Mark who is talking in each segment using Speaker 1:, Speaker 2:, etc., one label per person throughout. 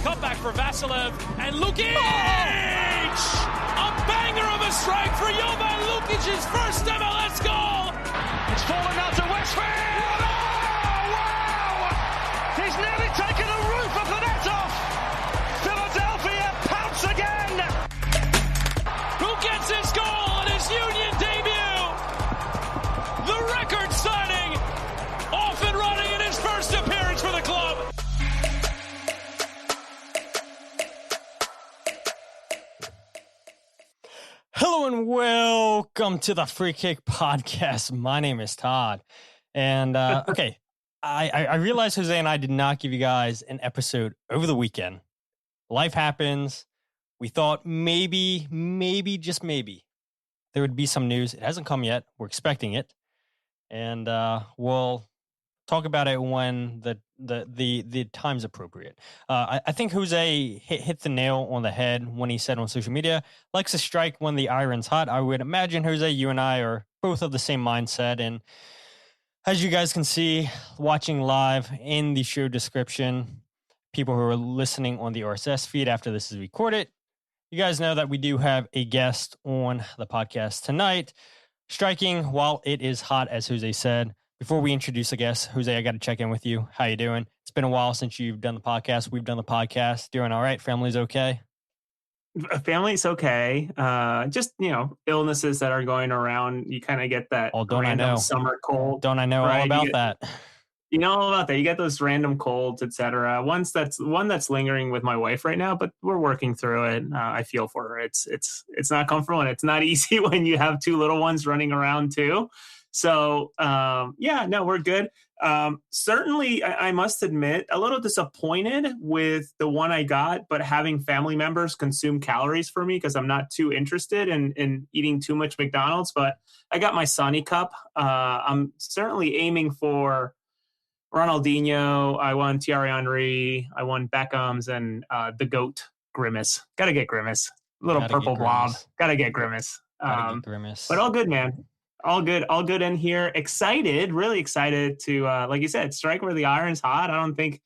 Speaker 1: cutback for Vasilev, and Lukic! A banger of a strike for Jovan Lukic's first MLS goal!
Speaker 2: It's fallen out to Westfield! Oh, wow! He's nearly taken the roof of the net off! Philadelphia pounce again!
Speaker 1: Who gets his goal in his Union debut? The record signing, off and running in his first appearance for the club.
Speaker 3: Hello and welcome to the Free Kick Podcast. My name is Todd. And, okay, I realized Jose and I did not give you guys an episode over the weekend. Life happens. We thought maybe, just maybe, there would be some news. It hasn't come yet. We're expecting it. And we'll talk about it when the time's appropriate. I think Jose hit the nail on the head when he said on social media, likes to strike when the iron's hot. I would imagine, Jose, you and I are both of the same mindset. And as you guys can see, watching live in the show description, people who are listening on the RSS feed after this is recorded, you guys know that we do have a guest on the podcast tonight, striking while it is hot, as Jose said. Before we introduce a guest, Jose, I got to check in with you. How you doing? It's been a while since you've done the podcast. We've done the podcast. Doing all right? Family's okay?
Speaker 4: Family's okay. Just, illnesses that are going around. You kind of get that random summer cold.
Speaker 3: Don't I know all about that?
Speaker 4: You know all about that. You get those random colds, etc. One that's lingering with my wife right now, but we're working through it. I feel for her. It's not comfortable and it's not easy when you have two little ones running around too. So, we're good. Certainly, I must admit, a little disappointed with the one I got, but having family members consume calories for me because I'm not too interested in eating too much McDonald's. But I got my Sonny Cup. I'm certainly aiming for Ronaldinho. I won Thierry Henry. I won Beckham's and the GOAT, Grimace. Got to get Grimace. Little purple blob. Got to get Grimace. But all good, man. All good in here. Excited, really excited to, like you said, strike where the iron's hot. I don't think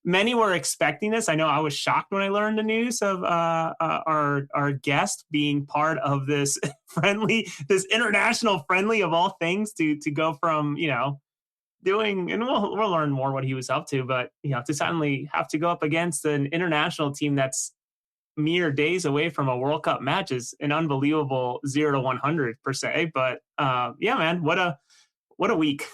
Speaker 4: many were expecting this. I know I was shocked when I learned the news of our guest being part of this this international friendly of all things to go from, doing, and we'll learn more what he was up to, but, to suddenly have to go up against an international team that's mere days away from a World Cup match is an unbelievable 0 to 100 per se. But man, what a week.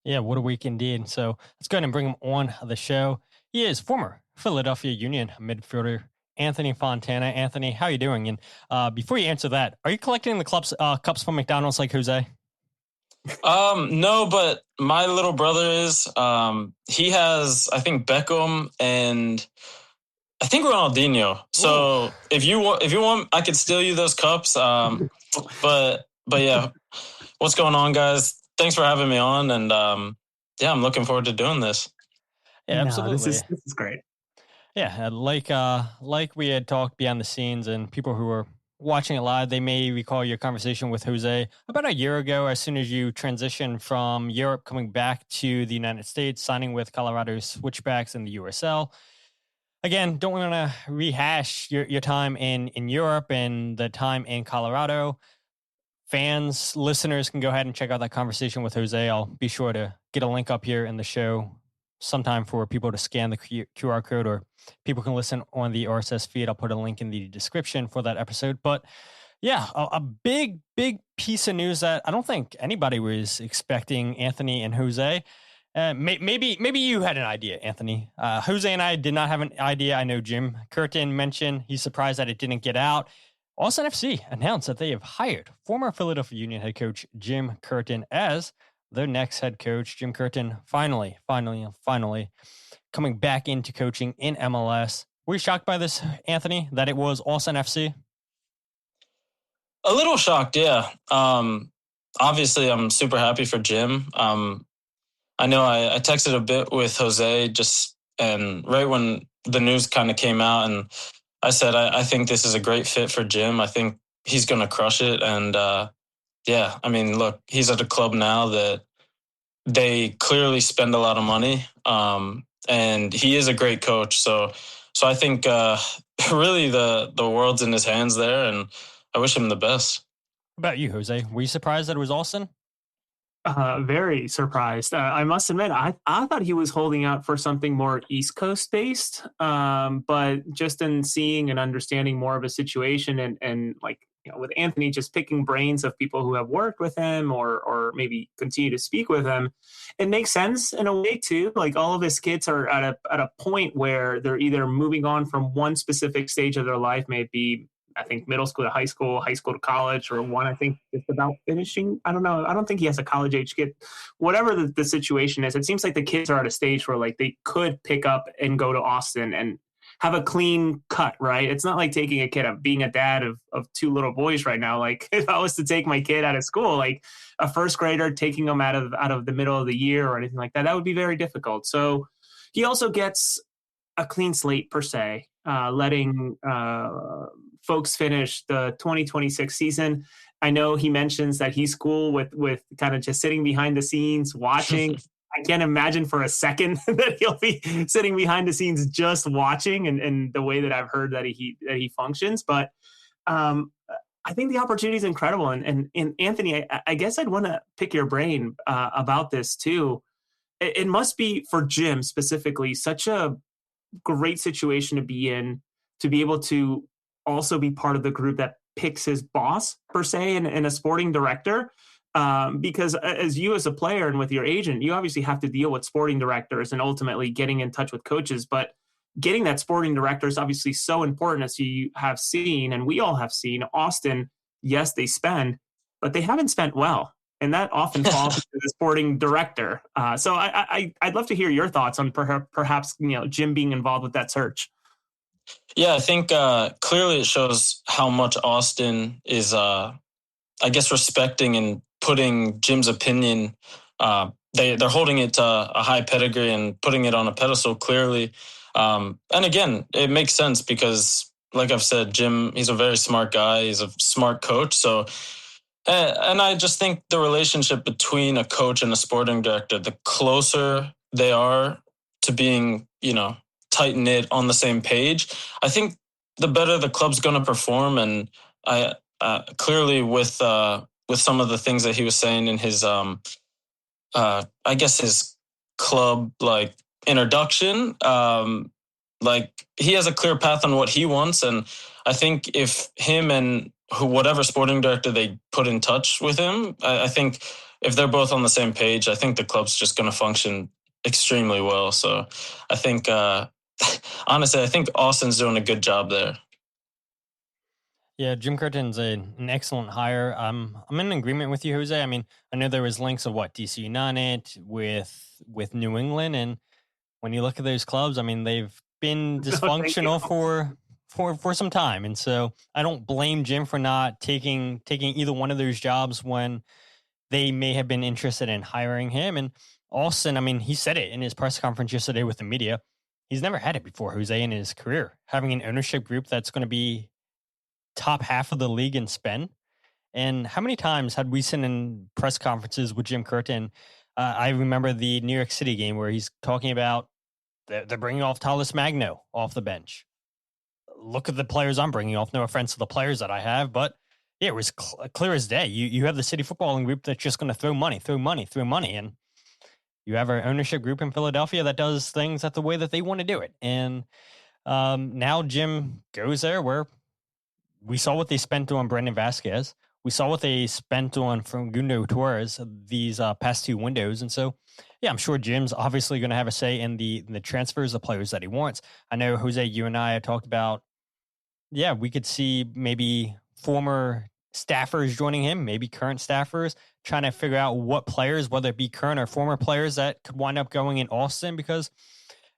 Speaker 3: Yeah, what a week indeed. So let's go ahead and bring him on the show. He is former Philadelphia Union midfielder Anthony Fontana. Anthony, how are you doing? And before you answer that, are you collecting the cups from McDonald's like Jose?
Speaker 5: No, but my little brother is. He has, I think, Beckham and I think Ronaldinho. So if you want, I could steal you those cups. But yeah, what's going on, guys? Thanks for having me on, and I'm looking forward to doing this.
Speaker 3: Yeah, absolutely.
Speaker 4: This is great.
Speaker 3: Yeah, like we had talked behind the scenes, and people who were watching it live, they may recall your conversation with Jose about a year ago, as soon as you transitioned from Europe, coming back to the United States, signing with Colorado Switchbacks in the USL. Again, don't want to rehash your time in Europe and the time in Colorado. Fans, listeners can go ahead and check out that conversation with Jose. I'll be sure to get a link up here in the show sometime for people to scan the QR code, or people can listen on the RSS feed. I'll put a link in the description for that episode. But yeah, a big piece of news that I don't think anybody was expecting, Anthony and Jose. Maybe you had an idea, Anthony. Jose and I did not have an idea. I know Jim Curtin mentioned he's surprised that it didn't get out. Austin FC announced that they have hired former Philadelphia Union head coach Jim Curtin as their next head coach. Jim Curtin finally coming back into coaching in MLS. Were you shocked by this, Anthony, that it was Austin FC?
Speaker 5: A little shocked, yeah. Obviously, I'm super happy for Jim. I know I texted a bit with Jose and right when the news kind of came out, and I said, I think this is a great fit for Jim. I think he's going to crush it. And look, he's at a club now that they clearly spend a lot of money. And he is a great coach. So So I think really the world's in his hands there, and I wish him the best.
Speaker 3: What about you, Jose? Were you surprised that it was Austin?
Speaker 4: Very surprised. I must admit, I thought he was holding out for something more East Coast based. But just in seeing and understanding more of a situation and like, with Anthony, just picking brains of people who have worked with him or maybe continue to speak with him, it makes sense in a way too. Like, all of his kids are at a point where they're either moving on from one specific stage of their life, maybe I think middle school to high school to college, or one, I think, just about finishing. I don't know. I don't think he has a college age kid. Whatever the situation is, it seems like the kids are at a stage where like they could pick up and go to Austin and have a clean cut, right? It's not like taking a kid, being a dad of two little boys right now. Like, if I was to take my kid out of school, like a first grader, taking them out of the middle of the year or anything like that, that would be very difficult. So he also gets a clean slate per se, letting folks finish the 2026 season. I know he mentions that he's cool with kind of just sitting behind the scenes watching. I can't imagine for a second that he'll be sitting behind the scenes just watching, and the way that I've heard that he functions. But I think the opportunity is incredible. And Anthony, I guess I'd want to pick your brain about this too. It must be, for Jim specifically, such a great situation to be in, to be able to also be part of the group that picks his boss per se and a sporting director. Because as a player and with your agent, you obviously have to deal with sporting directors and ultimately getting in touch with coaches. But getting that sporting director is obviously so important, as you have seen, and we all have seen. Austin, yes, they spend, but they haven't spent well. And that often falls to the sporting director. So I'd love to hear your thoughts on perhaps Jim being involved with that search.
Speaker 5: Yeah, I think clearly it shows how much Austin is, I guess, respecting and putting Jim's opinion. They're holding it to a high pedigree and putting it on a pedestal clearly. And again, it makes sense because, like I've said, Jim, he's a very smart guy. He's a smart coach. So, and I just think the relationship between a coach and a sporting director, the closer they are to being, tight-knit on the same page, I think the better the club's going to perform. And I clearly with some of the things that he was saying in his, I guess his club like introduction, like he has a clear path on what he wants. And I think if him and whatever sporting director they put in touch with him, I think if they're both on the same page, I think the club's just going to function extremely well. So I think, honestly, I think Austin's doing a good job there.
Speaker 3: Yeah, Jim Curtin's an excellent hire. I'm in agreement with you, Jose. I mean, I know there was links of DC United with New England, and when you look at those clubs, I mean, they've been dysfunctional for some time, and so I don't blame Jim for not taking either one of those jobs when they may have been interested in hiring him. And Austin, I mean, he said it in his press conference yesterday with the media. He's never had it before, Jose, in his career, having an ownership group that's going to be top half of the league in spend. And how many times had we seen in press conferences with Jim Curtin? I remember the New York City game where he's talking about they're bringing off Tallis Magno off the bench. Look at the players I'm bringing off. No offense to the players that I have, but yeah, it was clear as day. You have the city footballing group that's just going to throw money. And you have our ownership group in Philadelphia that does things the way that they want to do it. And now Jim goes there where we saw what they spent on Brendan Vasquez. We saw what they spent on Facundo Torres these past two windows. And so, yeah, I'm sure Jim's obviously going to have a say in the transfers of players that he wants. I know, Jose, you and I have talked about, yeah, we could see maybe former staffers joining him, maybe current staffers, trying to figure out what players, whether it be current or former players, that could wind up going in Austin. Because,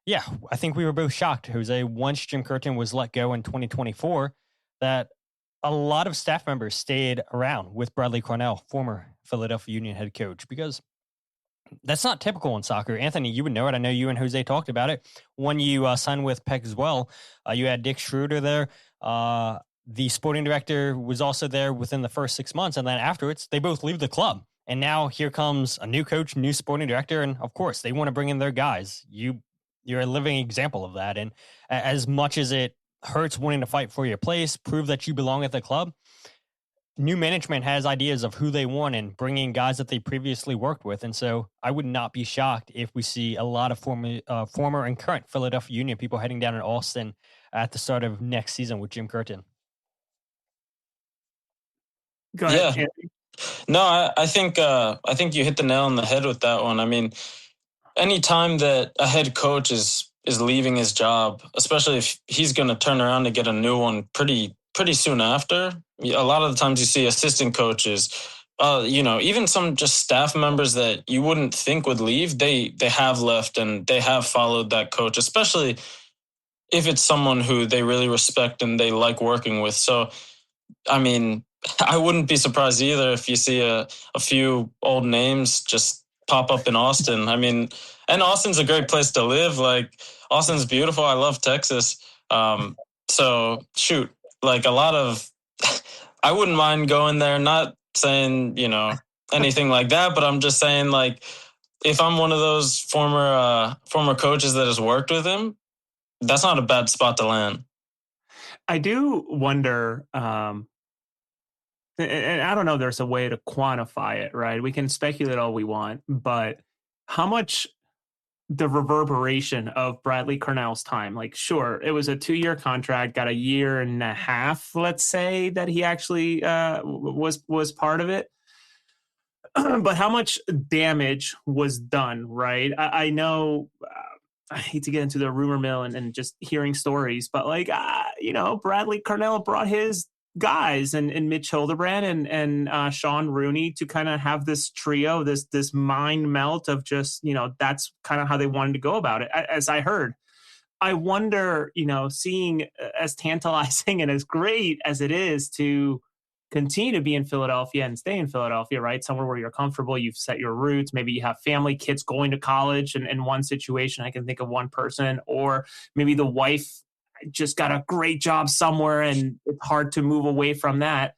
Speaker 3: yeah, I think we were both shocked, Jose, once Jim Curtin was let go in 2024, that a lot of staff members stayed around with Bradley Cornell, former Philadelphia Union head coach, because that's not typical in soccer. Anthony, you would know it. I know you and Jose talked about it. When you signed with Peck as well, you had Dick Schroeder there. The sporting director was also there within the first 6 months. And then afterwards, they both leave the club. And now here comes a new coach, new sporting director. And of course, they want to bring in their guys. You you're a living example of that. And as much as it hurts wanting to fight for your place, prove that you belong at the club, new management has ideas of who they want and bringing guys that they previously worked with. And so I would not be shocked if we see a lot of former and current Philadelphia Union people heading down in Austin at the start of next season with Jim Curtin.
Speaker 4: Go ahead.
Speaker 5: Yeah. No, I think you hit the nail on the head with that one. I mean, anytime that a head coach is leaving his job, especially if he's going to turn around to get a new one pretty soon after, a lot of the times you see assistant coaches, even some just staff members that you wouldn't think would leave, they have left and they have followed that coach, especially if it's someone who they really respect and they like working with. So, I mean, I wouldn't be surprised either if you see a few old names just pop up in Austin. I mean, and Austin's a great place to live. Like, Austin's beautiful. I love Texas. So shoot, like a lot of, I wouldn't mind going there, not saying, anything like that, but I'm just saying, like, if I'm one of those former coaches that has worked with him, that's not a bad spot to land.
Speaker 4: I do wonder, and I don't know if there's a way to quantify it, right? We can speculate all we want, but how much the reverberation of Bradley Cornell's time, like, sure, it was a 2-year contract, got a year and a half, let's say, that he actually was part of it. But how much damage was done, right? I know, I hate to get into the rumor mill and just hearing stories, but like, Bradley Cornell brought his guys and Mitch Hildebrand and Sean Rooney to kind of have this trio, this mind melt of just, that's kind of how they wanted to go about it. As I heard, I wonder, seeing as tantalizing and as great as it is to continue to be in Philadelphia and stay in Philadelphia, right? Somewhere where you're comfortable, you've set your roots. Maybe you have family, kids going to college. And in one situation, I can think of one person, or maybe the wife just got a great job somewhere and it's hard to move away from that.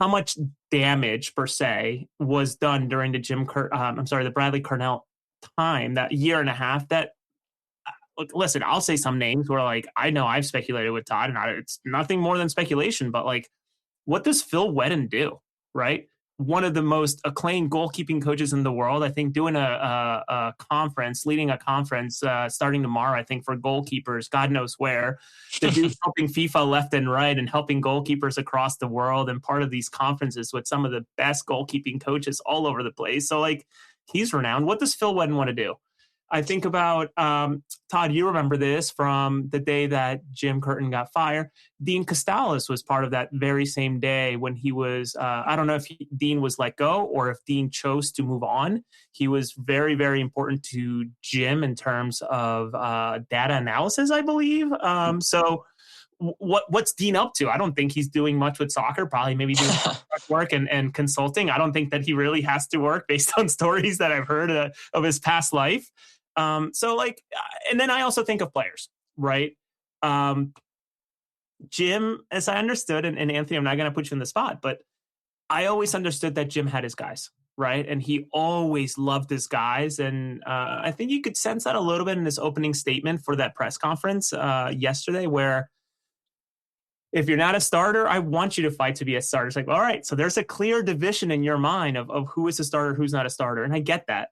Speaker 4: How much damage per se was done during the Bradley Cornell time, that year and a half? That, look, listen, I'll say some names where, like, I know I've speculated with Todd, and it's nothing more than speculation, but like, what does Phil Whetten do, right? One of the most acclaimed goalkeeping coaches in the world, I think, doing a conference, leading a conference starting tomorrow, I think, for goalkeepers, God knows where. The dude's helping FIFA left and right and helping goalkeepers across the world, and part of these conferences with some of the best goalkeeping coaches all over the place. So, like, he's renowned. What does Phil Whetten want to do? I think about, Todd, you remember this from the day that Jim Curtin got fired. Dean Costales was part of that very same day when he was, I don't know if Dean was let go or if Dean chose to move on. He was very, very important to Jim in terms of data analysis, I believe. So what's Dean up to? I don't think he's doing much with soccer, probably maybe doing work and consulting. I don't think that he really has to work based on stories that I've heard of his past life. So like, and then I also think of players, right? Jim, as I understood, and Anthony, I'm not going to put you in the spot, but I always understood that Jim had his guys, right? And he always loved his guys. And I think you could sense that a little bit in his opening statement for that press conference yesterday, where if you're not a starter, I want you to fight to be a starter. It's like, all right, so there's a clear division in your mind of who is a starter, who's not a starter. And I get that.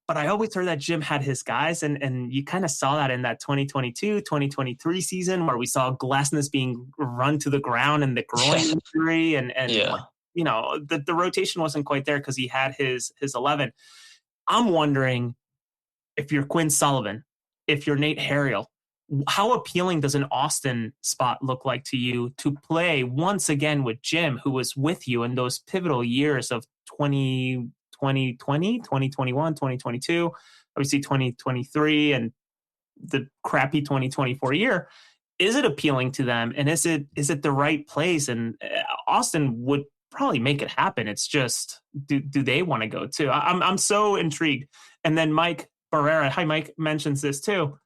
Speaker 4: But I always heard that Jim had his guys, and you kind of saw that in that 2022, 2023 season where we saw Glasnost being run to the ground and the groin injury, and
Speaker 5: yeah.
Speaker 4: The rotation wasn't quite there because he had his 11. I'm wondering if you're Quinn Sullivan, if you're Nate Harriel, how appealing does an Austin spot look like to you to play once again with Jim, who was with you in those pivotal years of 2020, 2021, 2022, obviously 2023, and the crappy 2024 year? Is it appealing to them? And is it the right place? And Austin would probably make it happen. It's just, do they want to go too? I'm so intrigued. And then Mike Barrera, hi Mike, mentions this too.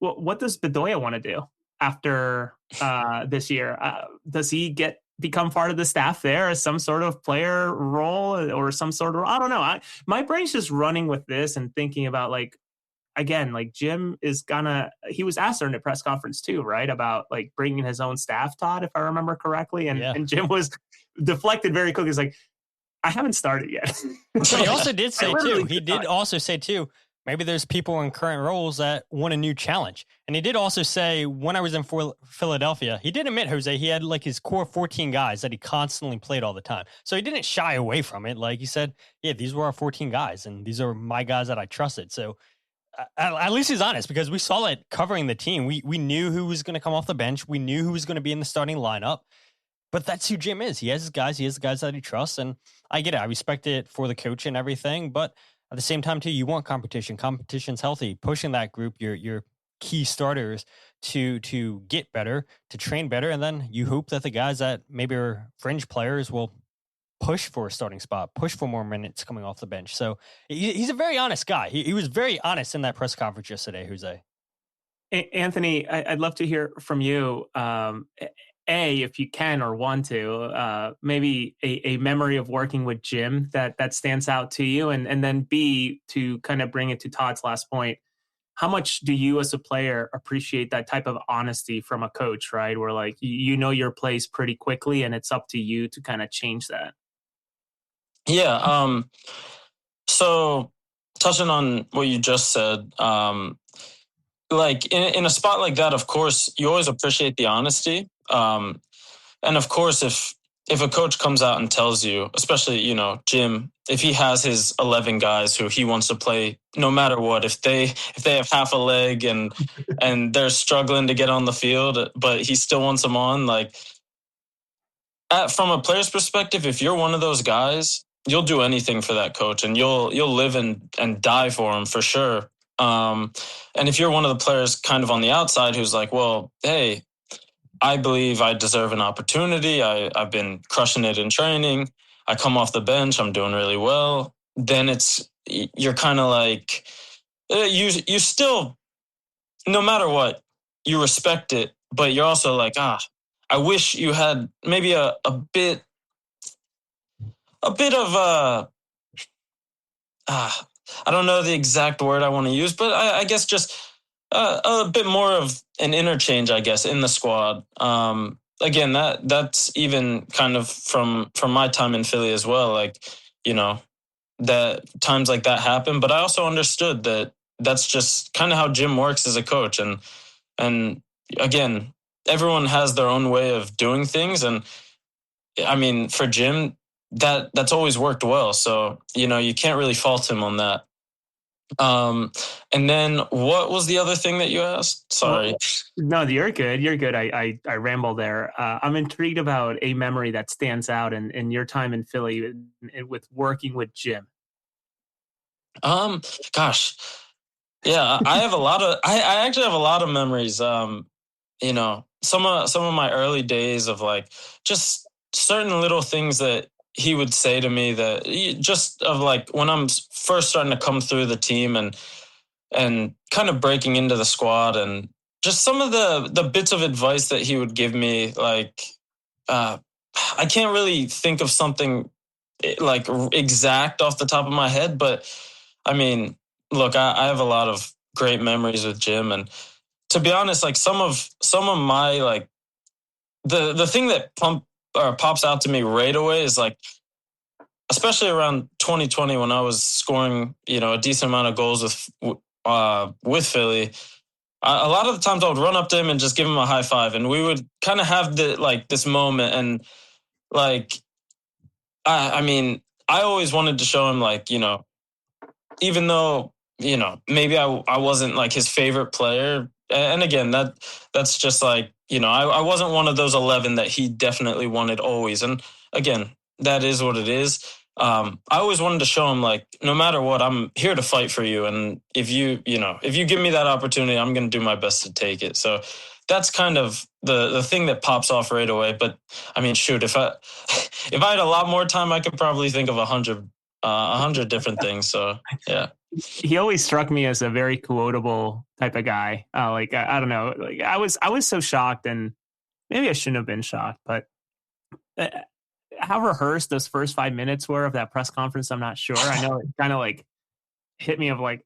Speaker 4: Well, what does Bedoya want to do after this year? Does he become part of the staff there as some sort of player role or some sort of, I don't know. My brain's just running with this and thinking about, like, again, like Jim is he was asked during the press conference too, right? About like bringing his own staff, Todd, if I remember correctly. And Jim was deflected very quickly. He's like, I haven't started yet.
Speaker 3: But he also did say too, maybe there's people in current roles that want a new challenge. And he did also say, when I was in Philadelphia, he did admit, Jose, he had like his core 14 guys that he constantly played all the time. So he didn't shy away from it. Like he said, yeah, these were our 14 guys and these are my guys that I trusted. So at least he's honest, because we saw it covering the team. We knew who was going to come off the bench. We knew who was going to be in the starting lineup. But that's who Jim is. He has his guys. He has the guys that he trusts. And I get it. I respect it for the coach and everything. But at the same time, too, you want competition. Competition's healthy. Pushing that group, your key starters to get better, to train better. And then you hope that the guys that maybe are fringe players will push for a starting spot, push for more minutes coming off the bench. So he's a very honest guy. He was very honest in that press conference yesterday, Jose.
Speaker 4: Anthony, I'd love to hear from you. If you can or want to, maybe a memory of working with Jim that stands out to you. And then B, to kind of bring it to Todd's last point, how much do you as a player appreciate that type of honesty from a coach, right? Where like, you know your place pretty quickly and it's up to you to kind of change that.
Speaker 5: Yeah. So touching on what you just said, like in a spot like that, of course, you always appreciate the honesty. And of course, if a coach comes out and tells you, especially, you know, Jim, if he has his 11 guys who he wants to play no matter what, if they have half a leg and they're struggling to get on the field, but he still wants them on, like from a player's perspective, if you're one of those guys, you'll do anything for that coach and you'll live and die for him for sure. And if you're one of the players kind of on the outside who's like, well, hey, I believe I deserve an opportunity. I've been crushing it in training. I come off the bench. I'm doing really well. Then you're kind of like, you still, no matter what, you respect it, but you're also like, I wish you had maybe a bit of I don't know the exact word I want to use, but I guess just a bit more of an interchange, I guess, in the squad. Again, that's even kind of from my time in Philly as well. Like, you know, that times like that happen, but I also understood that that's just kind of how Jim works as a coach. And again, everyone has their own way of doing things. And I mean, for Jim, that's always worked well. So, you know, you can't really fault him on that. And then what was the other thing that you asked? Sorry.
Speaker 4: No, you're good. You're good. I ramble there. I'm intrigued about a memory that stands out in your time in Philly with working with Jim.
Speaker 5: Gosh, yeah, I have I actually have a lot of memories. You know, some of my early days of like just certain little things that he would say to me that just of like when I'm first starting to come through the team and kind of breaking into the squad, and just some of the bits of advice that he would give me. Like, I can't really think of something like exact off the top of my head, but I mean, look, I have a lot of great memories with Jim, and to be honest, like some of my like the thing that pops out to me right away is like, especially around 2020 when I was scoring, you know, a decent amount of goals with Philly. A lot of the times I would run up to him and just give him a high five, and we would kind of have this moment, and like, I mean, I always wanted to show him, like, you know, even though, you know, maybe I wasn't like his favorite player. And again, that's just like, you know, I wasn't one of those 11 that he definitely wanted always. And again, that is what it is. I always wanted to show him, like, no matter what, I'm here to fight for you. And if you give me that opportunity, I'm going to do my best to take it. So that's kind of the thing that pops off right away. But I mean, shoot, if I had a lot more time, I could probably think of 100 different things. So yeah.
Speaker 4: He always struck me as a very quotable type of guy. Like, I don't know, like I was so shocked, and maybe I shouldn't have been shocked, but how rehearsed those first 5 minutes were of that press conference, I'm not sure. I know it kind of like hit me of like,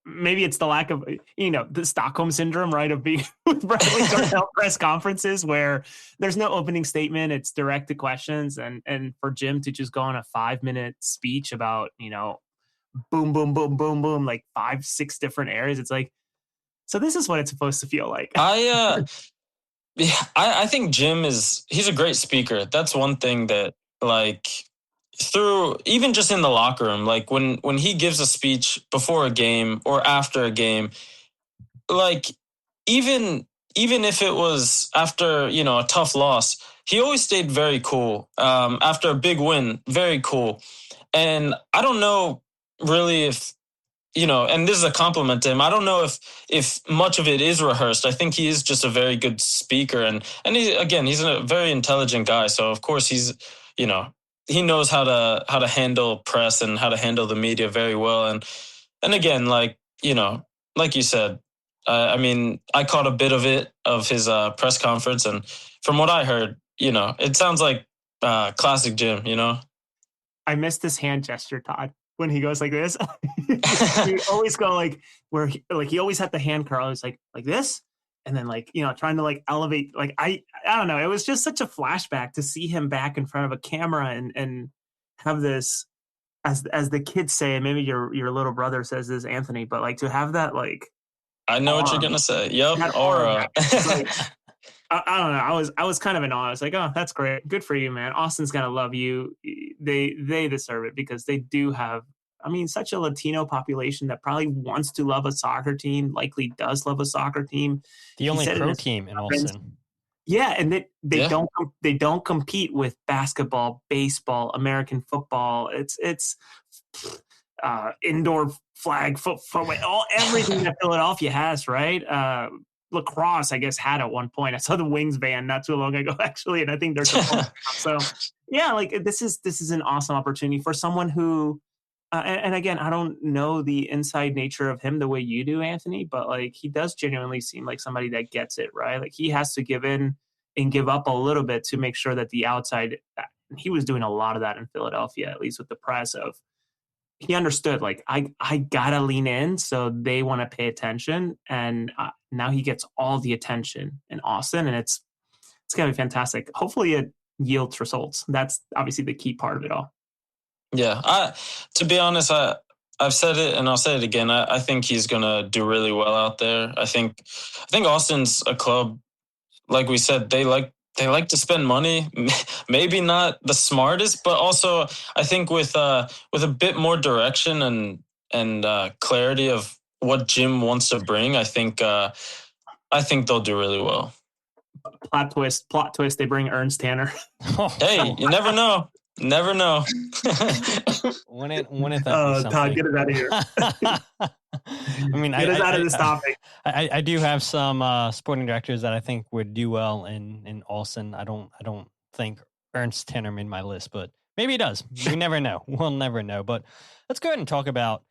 Speaker 4: maybe it's the lack of, the Stockholm syndrome, right? Of being with Bradley Darnell press conferences where there's no opening statement. It's direct to questions. And for Jim to just go on a 5-minute speech about, boom, boom, boom, boom, boom, like 5-6 different areas. It's like, so this is what it's supposed to feel like.
Speaker 5: I think Jim he's a great speaker. That's one thing that, like, through even just in the locker room, like when he gives a speech before a game or after a game, like even if it was after, a tough loss, he always stayed very cool. After a big win, very cool. And I don't know really if, and this is a compliment to him, I don't know if much of it is rehearsed. I think he is just a very good speaker. And he's a very intelligent guy. So of course he's, he knows how to handle press and how to handle the media very well. And again, like you said, I caught a bit of his press conference, and from what I heard, it sounds like classic Jim.
Speaker 4: I missed this hand gesture, Todd, when he goes like this. He always go like where he always had the hand curl. It's like this. And then trying to elevate, I don't know. It was just such a flashback to see him back in front of a camera and have this, as the kids say, and maybe your little brother says this, Anthony, but to have that
Speaker 5: I know what you're gonna say. Yep. Aura.
Speaker 4: I don't know. I was kind of in awe. I was like, oh, that's great. Good for you, man. Austin's gonna love you. They deserve it because they do have, such a Latino population that probably wants to love a soccer team, likely does love a soccer team.
Speaker 3: The only pro team in Austin.
Speaker 4: Yeah, and they don't compete with basketball, baseball, American football. It's indoor flag football, everything that Philadelphia has, right? Lacrosse, I guess, had at one point. I saw the Wings band not too long ago, actually, and I think they're so. Yeah, this is an awesome opportunity for someone who. And again, I don't know the inside nature of him the way you do, Anthony, but he does genuinely seem like somebody that gets it, right? He has to give in and give up a little bit to make sure that the outside, he was doing a lot of that in Philadelphia, at least with the press he understood, I gotta lean in, so they want to pay attention. And now he gets all the attention in Austin, and it's gonna be fantastic. Hopefully it yields results. That's obviously the key part of it all.
Speaker 5: Yeah, to be honest, I've said it and I'll say it again. I think he's gonna do really well out there. I think Austin's a club, like we said, they like to spend money. Maybe not the smartest, but also I think with a bit more direction and clarity of what Jim wants to bring, I think they'll do really well.
Speaker 4: Plot twist. They bring Ernst Tanner.
Speaker 5: Hey, you never know. Never know.
Speaker 3: Wouldn't that be
Speaker 4: Todd, get it out of here. Get us out of this topic.
Speaker 3: I do have some sporting directors that I think would do well in Austin. I don't think Ernst Tanner made my list, but maybe he does. We never know. We'll never know. But let's go ahead and talk about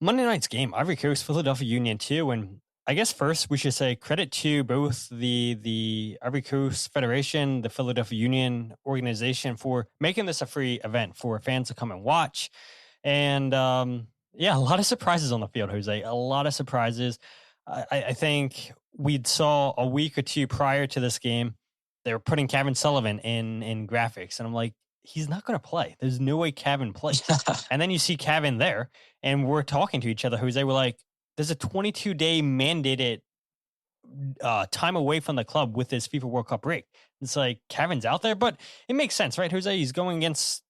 Speaker 3: Monday night's game. Ivory Coast, Philadelphia Union 2, and I guess first we should say credit to both the Ivory Coast Federation, the Philadelphia Union organization for making this a free event for fans to come and watch. And a lot of surprises on the field, Jose. A lot of surprises. I think we saw a week or two prior to this game, they were putting Cavan Sullivan in graphics. And I'm like, he's not going to play. There's no way Cavan plays. And then you see Cavan there, and we're talking to each other, Jose. We're like, there's a 22-day mandated time away from the club with this FIFA World Cup break. It's like Cavan's out there, but it makes sense, right, Jose? He's going against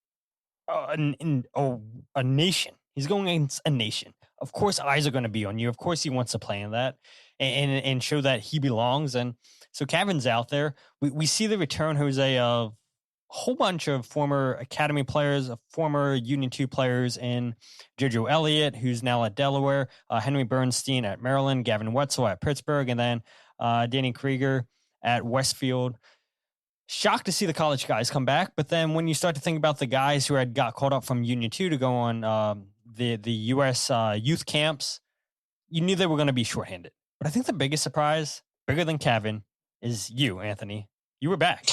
Speaker 3: a nation. He's going against a nation. Of course, eyes are going to be on you. Of course, he wants to play in that and show that he belongs. And so Cavan's out there. We see the return, Jose, of a whole bunch of former academy players, former Union 2 players in Jojo Elliott, who's now at Delaware, Henry Bernstein at Maryland, Gavin Wetsel at Pittsburgh, and then Daniel Krueger at Westfield. Shocked to see the college guys come back, but then when you start to think about the guys who had got called up from Union 2 to go on the U.S. youth camps, you knew they were going to be shorthanded. But I think the biggest surprise, bigger than Cavan, is you, Anthony. You were back.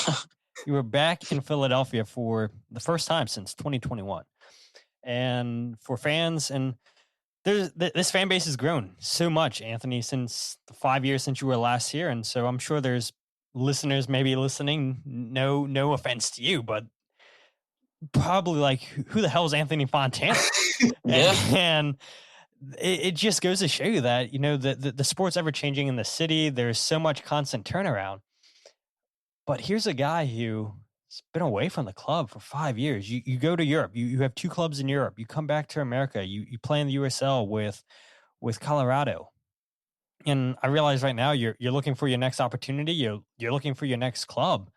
Speaker 3: You were back in Philadelphia for the first time since 2021. And for fans, and this fan base has grown so much, Anthony, since the 5 years since you were last here. And so I'm sure there's listeners maybe listening, no offense to you, but probably like, who the hell is Anthony Fontana?
Speaker 5: Yeah.
Speaker 3: And it just goes to show you that, the sport's ever changing in the city. There's so much constant turnaround. But here's a guy who's been away from the club for 5 years. You go to Europe. You have 2 clubs in Europe. You come back to America. You play in the USL with Colorado. And I realize right now you're looking for your next opportunity. You're looking for your next club.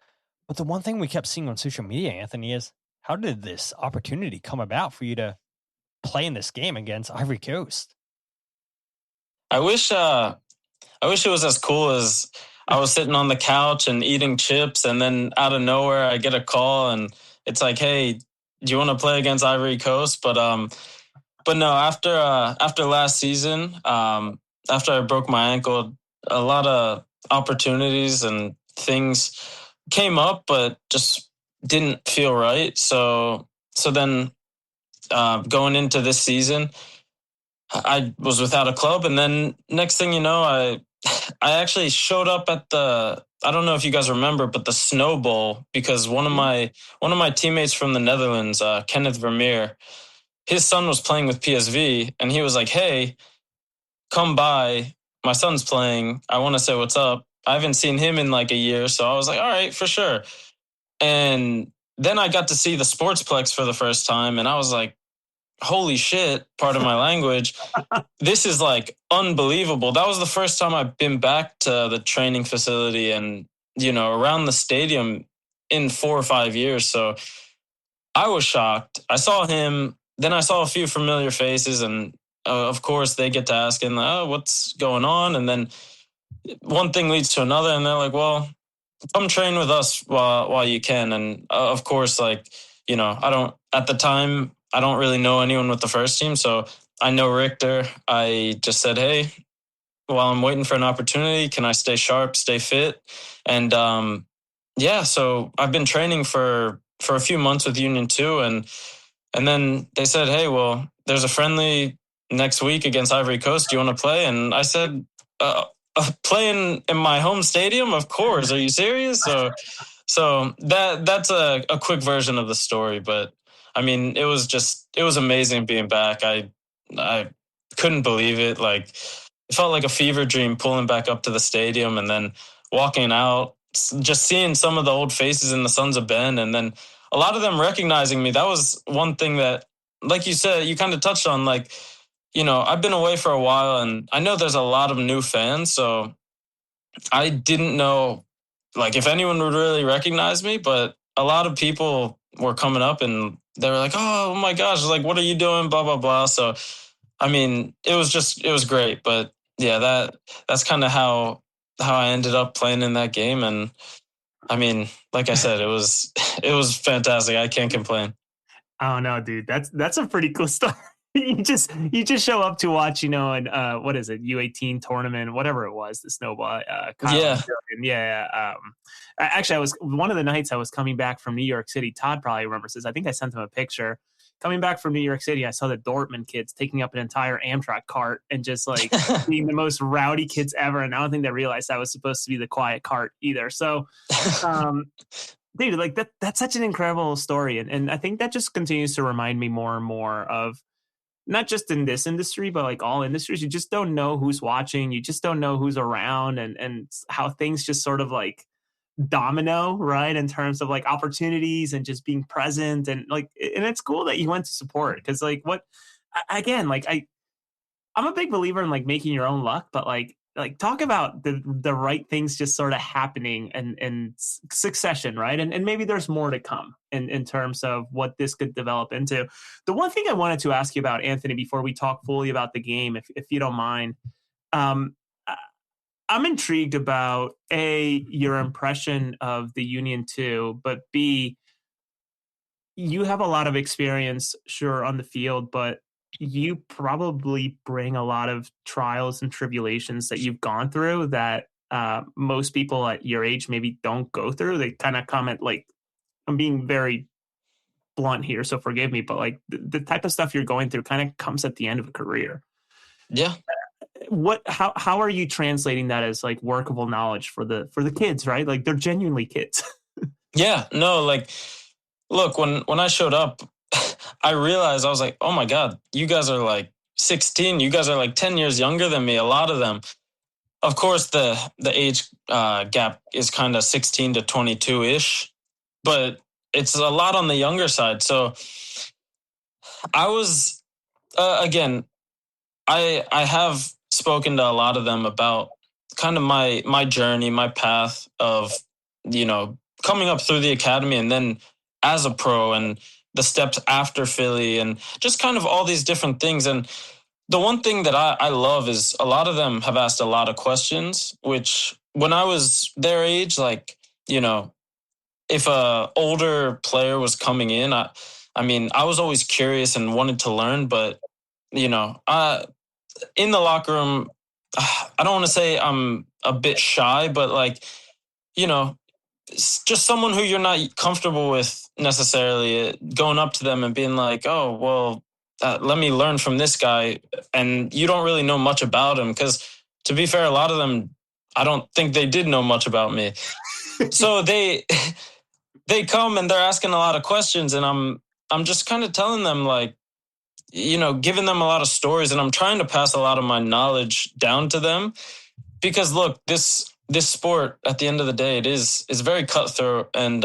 Speaker 3: But the one thing we kept seeing on social media, Anthony, is how did this opportunity come about for you to play in this game against Ivory Coast?
Speaker 5: I wish it was as cool as I was sitting on the couch and eating chips, and then out of nowhere I get a call and it's like, "Hey, do you want to play against Ivory Coast?" But no, after last season, after I broke my ankle, a lot of opportunities and things came up, but just didn't feel right. So then going into this season, I was without a club, and then next thing you know, I actually showed up at I don't know if you guys remember, but the Snow Bowl, because one of my teammates from the Netherlands, Kenneth Vermeer, his son was playing with PSV, and he was like, "Hey, come by. My son's playing. I want to say what's up." I haven't seen him in like a year, so I was like, "All right, for sure." And then I got to see the Sportsplex for the first time, and I was like, holy shit, pardon my language, this is like unbelievable. That was the first time I've been back to the training facility and, around the stadium in 4 or 5 years. So I was shocked. I saw him, then I saw a few familiar faces, and of course they get to asking, "Oh, what's going on?" And then one thing leads to another, and they're like, "Well, come train with us while you can." And of course, like, at the time, I don't really know anyone with the first team. So I know Richter. I just said, "Hey, while I'm waiting for an opportunity, can I stay sharp, stay fit?" And so I've been training for a few months with Union 2. And then they said, "Hey, well, there's a friendly next week against Ivory Coast. Do you want to play?" And I said, "Playing in my home stadium? Of course. Are you serious?" So that's a quick version of the story. But I mean, it was amazing being back. I couldn't believe it. Like, it felt like a fever dream pulling back up to the stadium and then walking out, just seeing some of the old faces in the Sons of Ben, and then a lot of them recognizing me. That was one thing that, like you said, you kind of touched on, like, I've been away for a while, and I know there's a lot of new fans, so I didn't know, like, if anyone would really recognize me, but a lot of people were coming up and they were like, "Oh my gosh, like, what are you doing? Blah, blah, blah." So, I mean, it was great. But yeah, that's kind of how I ended up playing in that game. And I mean, like I said, it was fantastic. I can't complain.
Speaker 4: Oh no, dude, that's a pretty cool story. You just show up to watch, and what is it, U18 tournament, whatever it was, the snowball. Actually, I was one of the nights I was coming back from New York City. Todd probably remembers this. I think I sent him a picture. Coming back from New York City, I saw the Dortmund kids taking up an entire Amtrak cart and just like being the most rowdy kids ever. And I don't think they realized I was supposed to be the quiet cart either. So, dude, like that's such an incredible story. And I think that just continues to remind me more and more of, not just in this industry, but like all industries, you just don't know who's watching. You just don't know who's around, and how things just sort of like domino, right? In terms of like opportunities and just being present, and like, and it's cool that you went to support, because like I'm a big believer in like making your own luck, but like talk about the right things just sort of happening and succession, right? And maybe there's more to come in terms of what this could develop into. The one thing I wanted to ask you about, Anthony, before we talk fully about the game, if you don't mind, I'm intrigued about your impression of the Union 2, but B, you have a lot of experience, sure, on the field, but you probably bring a lot of trials and tribulations that you've gone through that most people at your age maybe don't go through. They kind of comment, like, I'm being very blunt here, so forgive me, but like the type of stuff you're going through kind of comes at the end of a career.
Speaker 5: Yeah.
Speaker 4: How are you translating that as like workable knowledge for the kids, right? Like they're genuinely kids.
Speaker 5: Yeah, no, like, look, when I showed up, I realized, I was like, oh my God, you guys are like 16. You guys are like 10 years younger than me, a lot of them. Of course, the age gap is kind of 16 to 22-ish, but it's a lot on the younger side. So I was, again, I have spoken to a lot of them about kind of my journey, my path of, coming up through the academy and then as a pro, and the steps after Philly, and just kind of all these different things. And the one thing that I love is a lot of them have asked a lot of questions, which when I was their age, like, if a older player was coming in, I mean, I was always curious and wanted to learn, but, in the locker room, I don't want to say I'm a bit shy, but like, it's just someone who you're not comfortable with necessarily, going up to them and being like, oh, well, let me learn from this guy. And you don't really know much about him, because to be fair, a lot of them, I don't think they did know much about me. So they come and they're asking a lot of questions, and I'm just kind of telling them, like, giving them a lot of stories, and I'm trying to pass a lot of my knowledge down to them, because look, this sport, at the end of the day, it's very cutthroat. And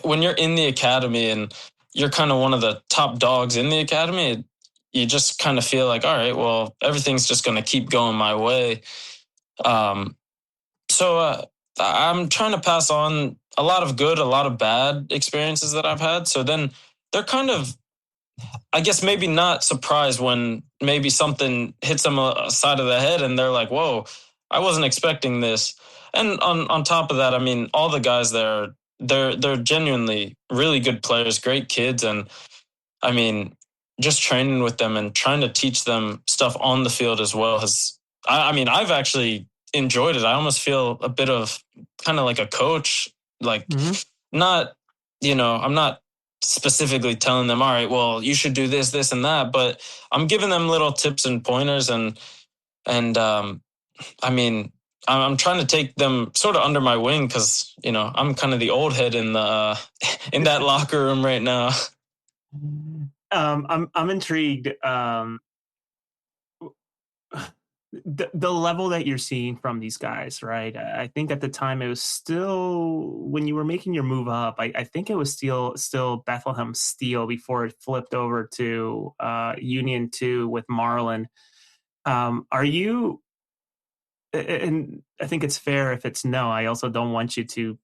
Speaker 5: when you're in the academy and you're kind of one of the top dogs in the academy, you just kind of feel like, all right, well, everything's just going to keep going my way. So I'm trying to pass on a lot of good, a lot of bad experiences that I've had. So then they're kind of, I guess, maybe not surprised when maybe something hits them a side of the head and they're like, whoa, I wasn't expecting this. And on top of that, I mean, all the guys there, they're genuinely really good players, great kids. And I mean, just training with them and trying to teach them stuff on the field as well I mean, I've actually enjoyed it. I almost feel a bit of kind of like a coach, like not, I'm not specifically telling them, all right, well, you should do this, this, and that, but I'm giving them little tips and pointers. And I mean, I'm trying to take them sort of under my wing, because, I'm kind of the old head in the, in that locker room right now.
Speaker 4: I'm intrigued. The level that you're seeing from these guys, right? I think at the time it was still, when you were making your move up, I think it was still Bethlehem Steel before it flipped over to Union 2 with Marlin. Are you, and I think it's fair if it's no, I also don't want you to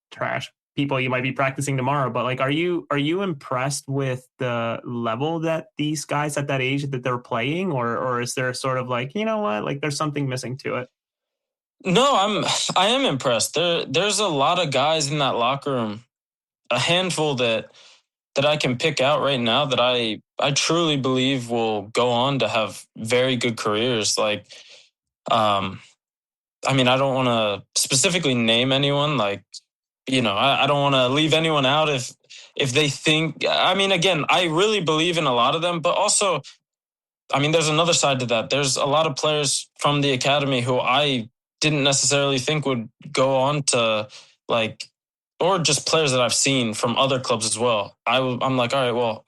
Speaker 4: trash people you might be practicing tomorrow, but like, are you impressed with the level that these guys at that age that they're playing, or is there sort of like, you know what, like there's something missing to it?
Speaker 5: No, I am impressed. There's a lot of guys in that locker room, a handful that I can pick out right now that I truly believe will go on to have very good careers. Like, I mean, I don't want to specifically name anyone, like, I don't want to leave anyone out if they think, I mean, again, I really believe in a lot of them, but also, I mean, there's another side to that. There's a lot of players from the academy who I didn't necessarily think would go on to, like, or just players that I've seen from other clubs as well. I'm like, all right, well,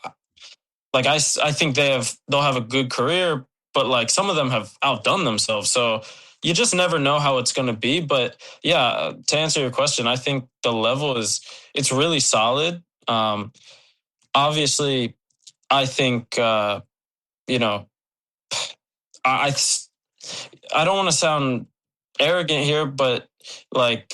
Speaker 5: like I think they'll have a good career, but like some of them have outdone themselves. So you just never know how it's going to be. But yeah, to answer your question, I think the level it's really solid. Obviously, I think, I don't want to sound arrogant here, but like,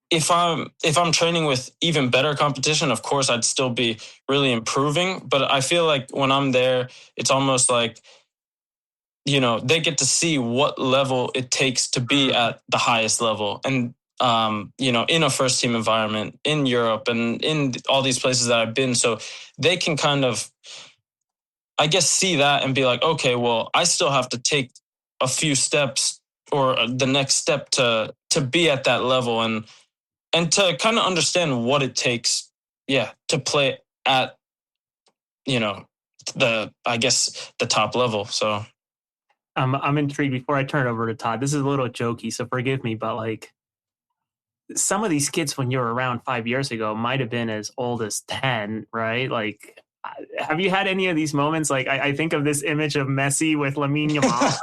Speaker 5: if I'm training with even better competition, of course I'd still be really improving. But I feel like when I'm there, it's almost like, they get to see what level it takes to be at the highest level. And, in a first team environment in Europe and in all these places that I've been. So they can kind of, I guess, see that and be like, okay, well, I still have to take a few steps or the next step to be at that level and to kind of understand what it takes, to play at, the top level. So
Speaker 4: I'm intrigued. Before I turn it over to Todd, this is a little jokey, so forgive me, but like some of these kids when you were around 5 years ago might have been as old as 10, right? Like, have you had any of these moments? Like, I think of this image of Messi with Lamine Yamal.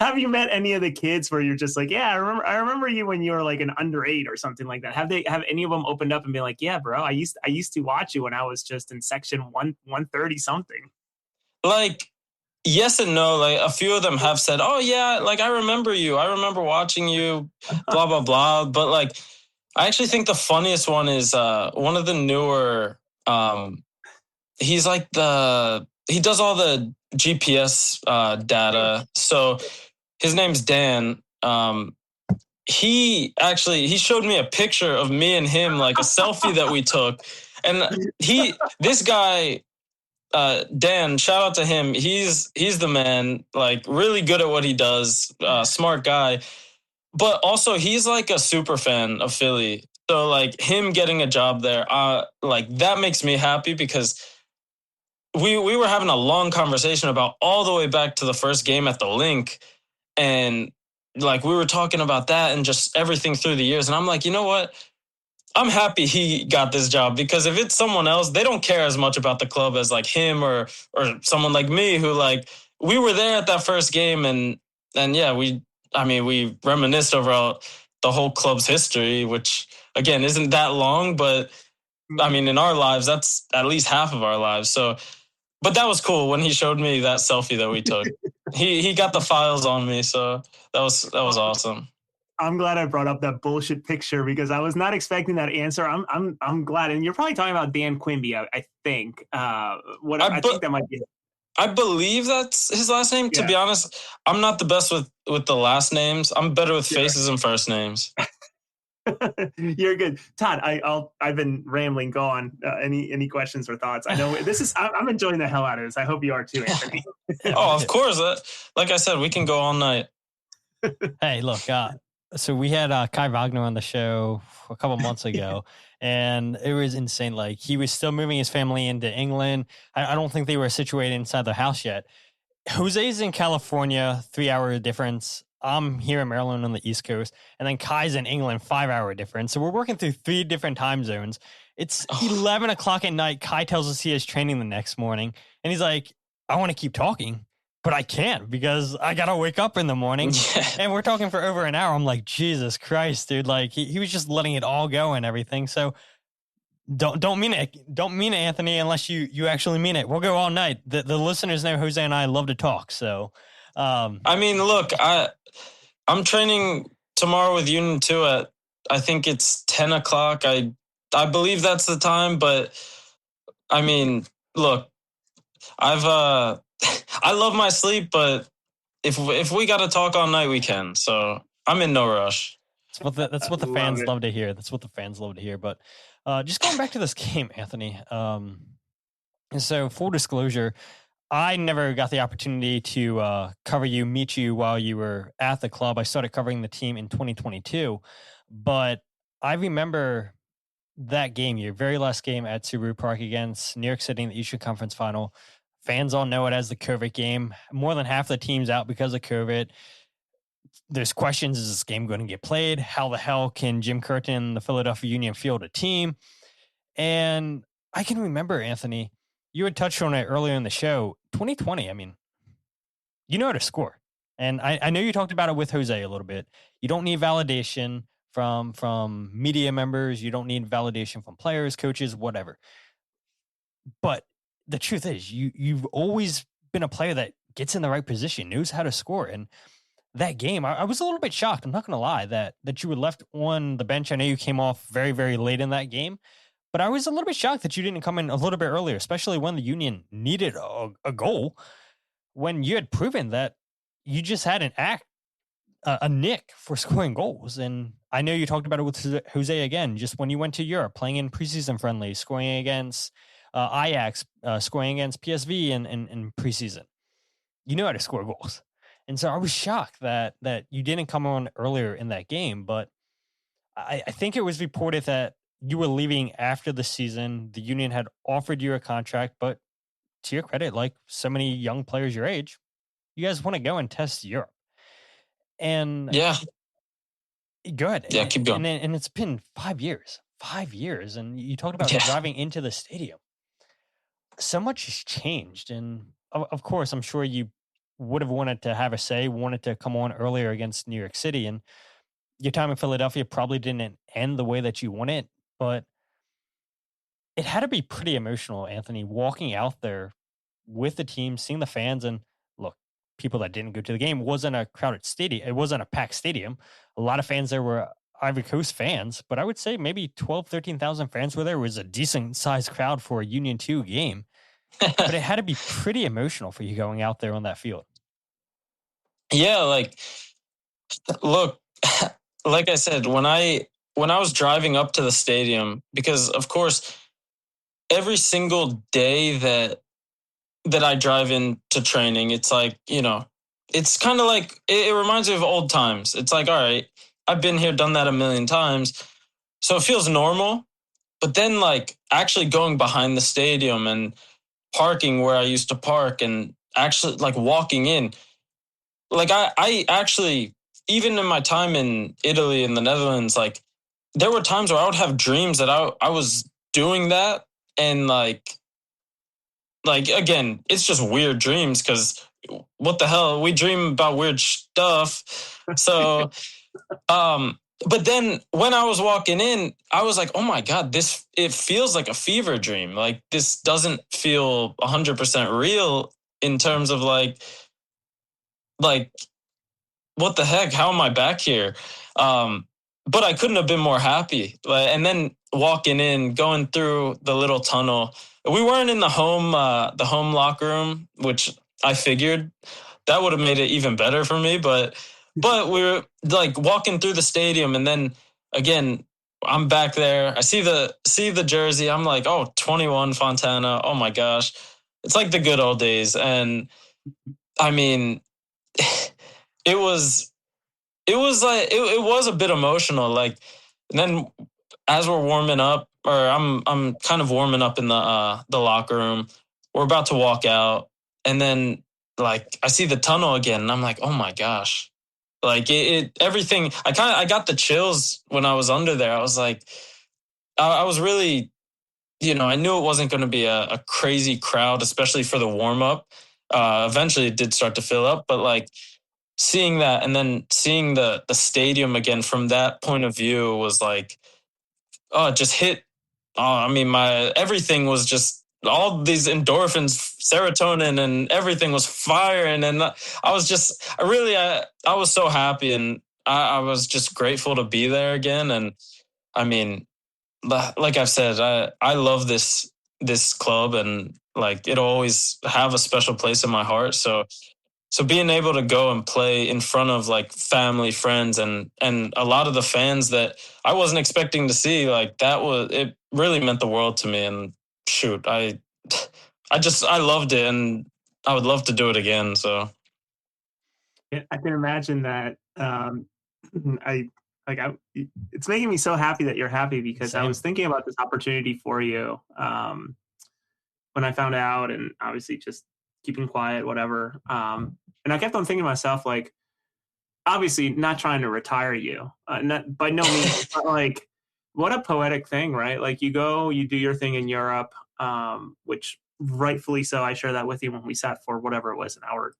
Speaker 4: have you met any of the kids where you're just like, yeah, I remember you when you were like an under 8 or something like that? Have any of them opened up and been like, yeah, bro, I used to watch you when I was just in section 130 something?
Speaker 5: Like, yes and no. Like, a few of them have said, oh yeah, like I remember you. I remember watching you, blah, blah, blah. But like, I actually think the funniest one is one of the newer, he's like he does all the GPS data. So his name's Dan. He showed me a picture of me and him, like a selfie that we took. And this guy, Dan, shout out to him. He's the man, like really good at what he does, smart guy. But also he's like a super fan of Philly. So like him getting a job there, like that makes me happy because we were having a long conversation about all the way back to the first game at the Link. And like we were talking about that and just everything through the years. And I'm like, you know what? I'm happy he got this job because if it's someone else, they don't care as much about the club as like him or someone like me who like we were there at that first game and yeah, we reminisced over the whole club's history, which again isn't that long, but I mean in our lives that's at least half of our lives. So, but that was cool when he showed me that selfie that we took. he got the files on me, so that was awesome.
Speaker 4: I'm glad I brought up that bullshit picture because I was not expecting that answer. I'm glad, and you're probably talking about Dan Quimby, I think. I think that might be.
Speaker 5: I believe that's his last name. Yeah. To be honest, I'm not the best with the last names. I'm better with faces and first names.
Speaker 4: You're good, Todd. I've been rambling. Go on. Any questions or thoughts? I know this is. I'm enjoying the hell out of this. I hope you are too, Anthony.
Speaker 5: Oh, of course. Like I said, we can go all night.
Speaker 3: Hey, look. So we had Kai Wagner on the show a couple months ago, and it was insane. Like he was still moving his family into England. I don't think they were situated inside their house yet. Jose's in California, 3-hour difference. I'm here in Maryland on the East Coast, and then Kai's in England, 5-hour difference. So we're working through 3 different time zones. It's 11 o'clock at night. Kai tells us he has training the next morning, and he's like, I want to keep talking, but I can't because I got to wake up in the morning. Yeah. And we're talking for over an hour. I'm like, Jesus Christ, dude. Like he was just letting it all go and everything. So don't mean it. Don't mean it, Anthony, unless you actually mean it. We'll go all night. The listeners know Jose and I love to talk. So,
Speaker 5: I mean, look, I'm training tomorrow with Union 2 at, I think it's 10 o'clock. I believe that's the time, but I mean, look, I love my sleep, but if we got to talk all night, we can. So I'm in no rush.
Speaker 3: That's what the fans love to hear. That's what the fans love to hear. But just going back to this game, Anthony. And so full disclosure, I never got the opportunity to meet you while you were at the club. I started covering the team in 2022, but I remember that game, your very last game at Subaru Park against New York City in the Eastern Conference Final. Fans all know it as the COVID game. More than half the team's out because of COVID. There's questions, is this game going to get played? How the hell can Jim Curtin and the Philadelphia Union field a team? And I can remember, Anthony, you had touched on it earlier in the show, 2020, I mean, you know how to score. And I know you talked about it with Jose a little bit. You don't need validation from media members. You don't need validation from players, coaches, whatever. But the truth is, you've always been a player that gets in the right position, knows how to score. And that game, I was a little bit shocked. I'm not going to lie that you were left on the bench. I know you came off very, very late in that game, but I was a little bit shocked that you didn't come in a little bit earlier, especially when the Union needed a goal, when you had proven that you just had a nick for scoring goals. And I know you talked about it with Jose again, just when you went to Europe, playing in preseason friendly, scoring against Ajax, scoring against PSV in preseason. You know how to score goals. And so I was shocked that you didn't come on earlier in that game. But I think it was reported that you were leaving after the season. The Union had offered you a contract, but to your credit, like so many young players your age, you guys want to go and test Europe. And
Speaker 5: Yeah.
Speaker 3: good.
Speaker 5: Yeah, keep going.
Speaker 3: And it's been 5 years. 5 years. And you talked about driving into the stadium. So much has changed. And of course, I'm sure you would have wanted to have a say, wanted to come on earlier against New York City. And your time in Philadelphia probably didn't end the way that you wanted, but it had to be pretty emotional, Anthony, walking out there with the team, seeing the fans. And look, people that didn't go to the game, wasn't a crowded stadium. It wasn't a packed stadium. A lot of fans there were Ivory Coast fans, but I would say maybe 12, 13,000 fans were there. It was a decent sized crowd for a Union 2 game, but it had to be pretty emotional for you going out there on that field.
Speaker 5: Yeah. Like, look, like I said, when I was driving up to the stadium, because of course, every single day that I drive into training, it's like, it's kind of like, it reminds me of old times. It's like, all right, I've been here, done that a million times. So it feels normal. But then like actually going behind the stadium and parking where I used to park and actually like walking in, like I actually, even in my time in Italy and the Netherlands, like there were times where I would have dreams that I was doing that. And like, again, it's just weird dreams because what the hell, we dream about weird stuff. So, but then when I was walking in, I was like, oh my God, it feels like a fever dream. Like this doesn't feel 100% real in terms of like, what the heck, how am I back here? But I couldn't have been more happy. And then walking in, going through the little tunnel, we weren't in the home locker room, which I figured that would have made it even better for me. But we were like walking through the stadium, and then again, I'm back there. I see the jersey. I'm like, oh, 21 Fontana. Oh my gosh, it's like the good old days. And I mean, it was like it was a bit emotional. Like, and then as we're warming up, or I'm kind of warming up in the locker room, we're about to walk out, and then like I see the tunnel again, and I'm like, oh my gosh, like it everything. I got the chills when I was under there. I was like, I was really, I knew it wasn't going to be a crazy crowd, especially for the warm up. Eventually, it did start to fill up, but like seeing that and then seeing the stadium again from that point of view was like, oh, it just hit. I mean, everything was just all these endorphins, serotonin, and everything was firing. And I was just, I was so happy, and I was just grateful to be there again. And I mean, like I've said, I love this club, and like it'll always have a special place in my heart. So being able to go and play in front of like family, friends, and a lot of the fans that I wasn't expecting to see, like it really meant the world to me. And shoot, I loved it, and I would love to do it again. So
Speaker 4: yeah, I can imagine that. It's making me so happy that you're happy, because
Speaker 3: Same.
Speaker 4: I was thinking about this opportunity for you when I found out, and obviously just keeping quiet, whatever. And I kept on thinking to myself, like, obviously not trying to retire you, not, by no means, but like, what a poetic thing, right? Like you go, you do your thing in Europe, which rightfully so. I share that with you when we sat for whatever it was, an hour.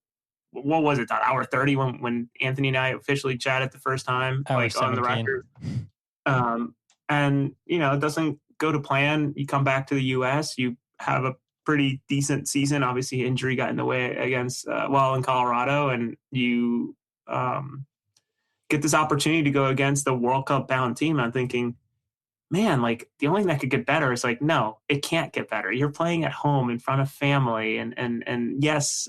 Speaker 4: What was it? That hour 30 when Anthony and I officially chatted the first time,
Speaker 3: Hour
Speaker 4: like
Speaker 3: 17.
Speaker 4: on the record. And it doesn't go to plan. You come back to the U.S. You have a pretty decent season. Obviously, injury got in the way against in Colorado, and you get this opportunity to go against the World Cup bound team. I'm thinking, man, like the only thing that could get better is like, no, it can't get better. You're playing at home in front of family, and yes,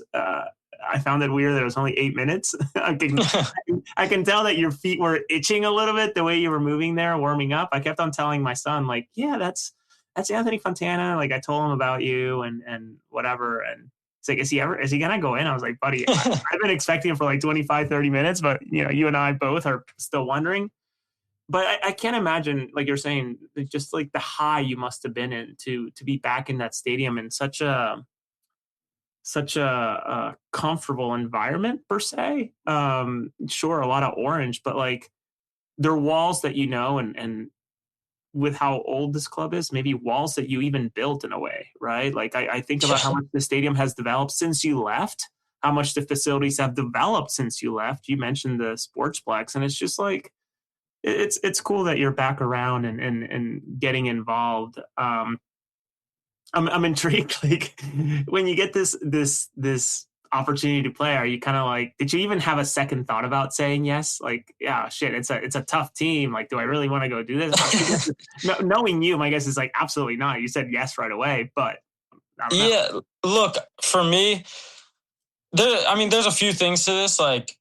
Speaker 4: I found it weird that it was only 8 minutes. I can tell that your feet were itching a little bit the way you were moving there, warming up. I kept on telling my son, like, yeah, that's Anthony Fontana. Like I told him about you and whatever. And it's like, is he going to go in? I was like, buddy, I've been expecting him for like 25, 30 minutes, but you and I both are still wondering. But I can't imagine, like you're saying, just like the high you must have been in to be back in that stadium in such a such a comfortable environment per se. Sure, a lot of orange, but like there are walls that and with how old this club is, maybe walls that you even built in a way, right? Like I think about how much the stadium has developed since you left, how much the facilities have developed since you left. You mentioned the Sportsplex, and it's just like it's cool that you're back around and getting involved. I'm intrigued. Like when you get this opportunity to play, are you kind of like, did you even have a second thought about saying yes? Like, yeah, shit, it's a tough team. Like, do I really want to go do this? Knowing you, my guess is like, absolutely not. You said yes right away, but I don't know.
Speaker 5: Yeah, look, for me, there's a few things to this. Like,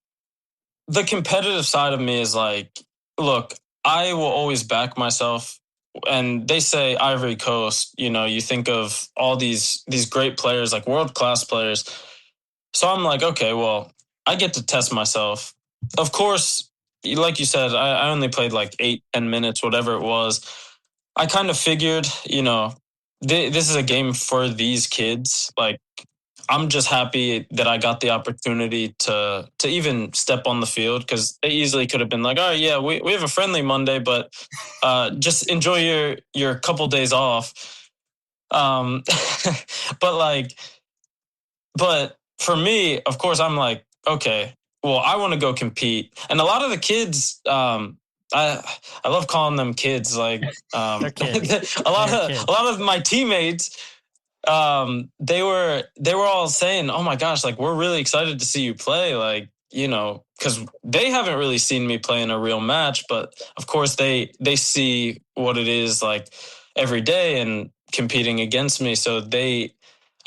Speaker 5: the competitive side of me is like, look, I will always back myself. And they say Ivory Coast, you think of all these great players, like world-class players. So I'm like, okay, well, I get to test myself. Of course, like you said, I only played like 8-10 minutes, whatever it was. I kind of figured, this is a game for these kids. Like, I'm just happy that I got the opportunity to even step on the field, because they easily could have been like, all right, yeah, we have a friendly Monday, but just enjoy your couple days off. But for me, of course, I'm like, okay, well, I want to go compete. And a lot of the kids, I love calling them kids. Like
Speaker 3: kids.
Speaker 5: a lot of my teammates, they were all saying, oh my gosh, like, we're really excited to see you play. Like, because they haven't really seen me play in a real match, but of course they see what it is like every day and competing against me. So I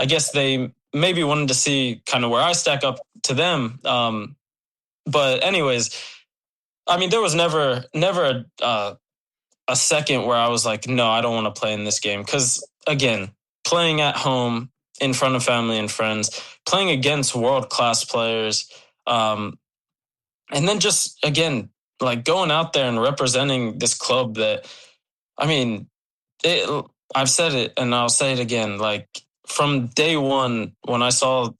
Speaker 5: guess they maybe wanted to see kind of where I stack up to them. But anyways, there was never a second where I was like, no, I don't want to play in this game. Because again, playing at home in front of family and friends, playing against world-class players, and then just, again, like going out there and representing this club that, I've said it and I'll say it again, like from day one, when I saw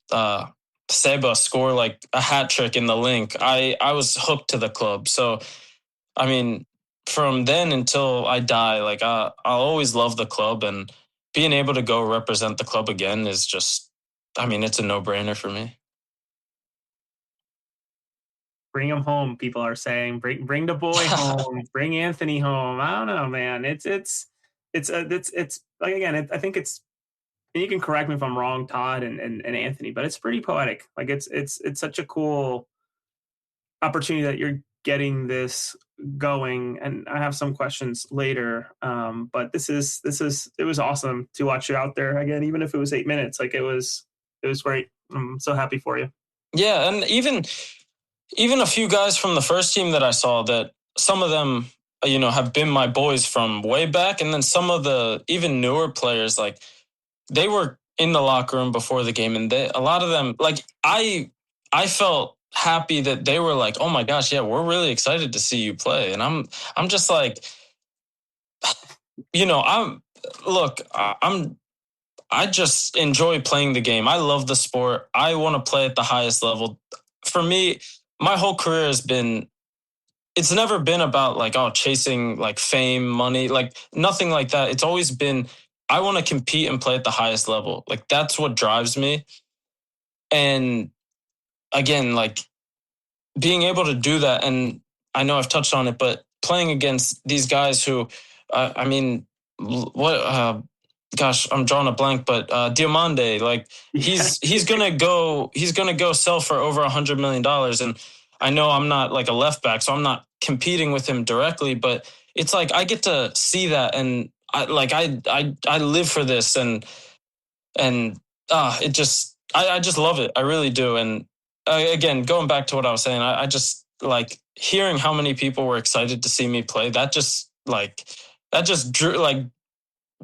Speaker 5: Seba score like a hat trick in the link, I was hooked to the club. So, from then until I die, like I'll always love the club, and being able to go represent the club again is just, it's a no-brainer for me.
Speaker 4: Bring him home, people are saying. Bring the boy home. Bring Anthony home. I don't know, man. It's like, again, I think it's, and you can correct me if I'm wrong, Todd and Anthony, but it's pretty poetic. Like it's such a cool opportunity that you're getting this going. And I have some questions later. But it was awesome to watch you out there again, even if it was 8 minutes. Like it was great. I'm so happy for you.
Speaker 5: Yeah. And even a few guys from the first team that I saw, that some of them, have been my boys from way back. And then some of the even newer players, like they were in the locker room before the game, and a lot of them, like I felt happy that they were like, oh my gosh, yeah, we're really excited to see you play. And I'm just like, I just enjoy playing the game. I love the sport. I want to play at the highest level. For me, my whole career it's never been about like, chasing like fame, money, like nothing like that. It's always been, I want to compete and play at the highest level. Like that's what drives me. And again, like being able to do that. And I know I've touched on it, but playing against these guys who, gosh, I'm drawing a blank, but Diomande, like he's gonna go sell for over $100 million. And I know I'm not like a left back, so I'm not competing with him directly, but it's like I get to see that, and I live for this, and I just love it. I really do. And again, going back to what I was saying, I just like hearing how many people were excited to see me play. That just drew, like,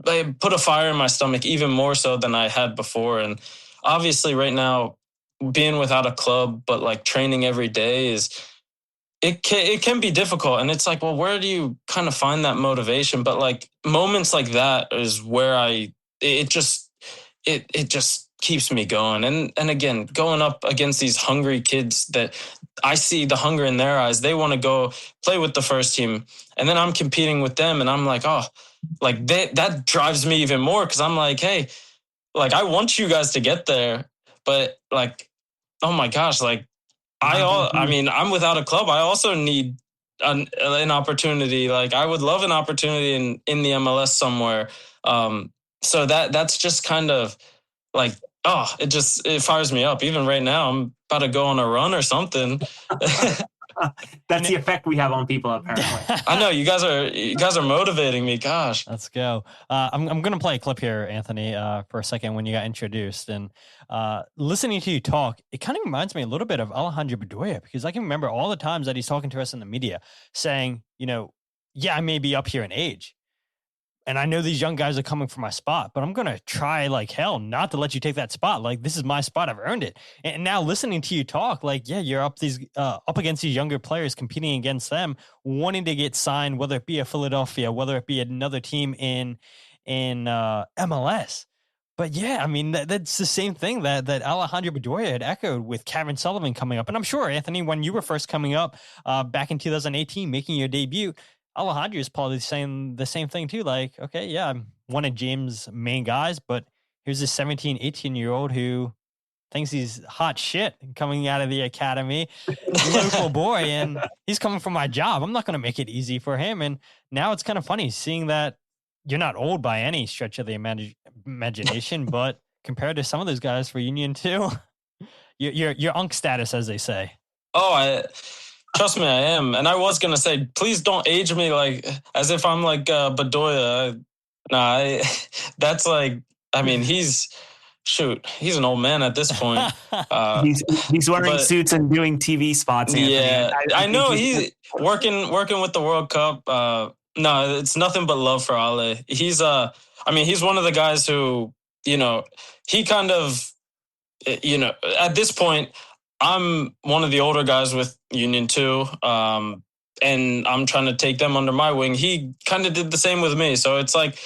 Speaker 5: they put a fire in my stomach even more so than I had before. And obviously right now, being without a club, but like training every day it can be difficult. And it's like, well, where do you kind of find that motivation? But like moments like that is where it just keeps me going. And again, going up against these hungry kids that I see the hunger in their eyes. They want to go play with the first team. And then I'm competing with them. And I'm like, oh, like that drives me even more. Cause I'm like, hey, like I want you guys to get there, but like, oh my gosh, like I mean, I'm without a club. I also need an opportunity. Like I would love an opportunity in the MLS somewhere. So that's just kind of like, oh, it fires me up. Even right now, I'm about to go on a run or something.
Speaker 4: That's the effect we have on people, apparently.
Speaker 5: I know you guys are motivating me. Gosh,
Speaker 3: let's go. I'm gonna play a clip here, Anthony, for a second when you got introduced, and listening to you talk, it kind of reminds me a little bit of Alejandro Bedoya, because I can remember all the times that he's talking to us in the media saying, yeah, I may be up here in age, and I know these young guys are coming for my spot, but I'm going to try like hell not to let you take that spot. Like, this is my spot. I've earned it. And now listening to you talk, like, yeah, you're up against these younger players, competing against them, wanting to get signed, whether it be a Philadelphia, whether it be another team in MLS. But yeah, I mean, that's the same thing that Alejandro Bedoya had echoed with Cavan Sullivan coming up. And I'm sure, Anthony, when you were first coming up back in 2018, making your debut, Alejandro is probably saying the same thing too. Like, okay, yeah, I'm one of James' main guys, but here's this 17, 18-year-old who thinks he's hot shit coming out of the academy, local boy, and he's coming for my job. I'm not going to make it easy for him. And now it's kind of funny seeing that you're not old by any stretch of the imagination, but compared to some of those guys for Union 2, you're unk status, as they say.
Speaker 5: Oh, trust me, I am. And I was going to say, please don't age me like as if I'm like Bedoya. That's like, I mean, he's an old man at this point.
Speaker 4: He's wearing suits and doing TV spots. Anthony.
Speaker 5: Yeah, I know he's working with the World Cup. No, it's nothing but love for Ale. He's he's one of the guys who, he kind of, at this point, I'm one of the older guys with Union 2, and I'm trying to take them under my wing. He kind of did the same with me. So it's like,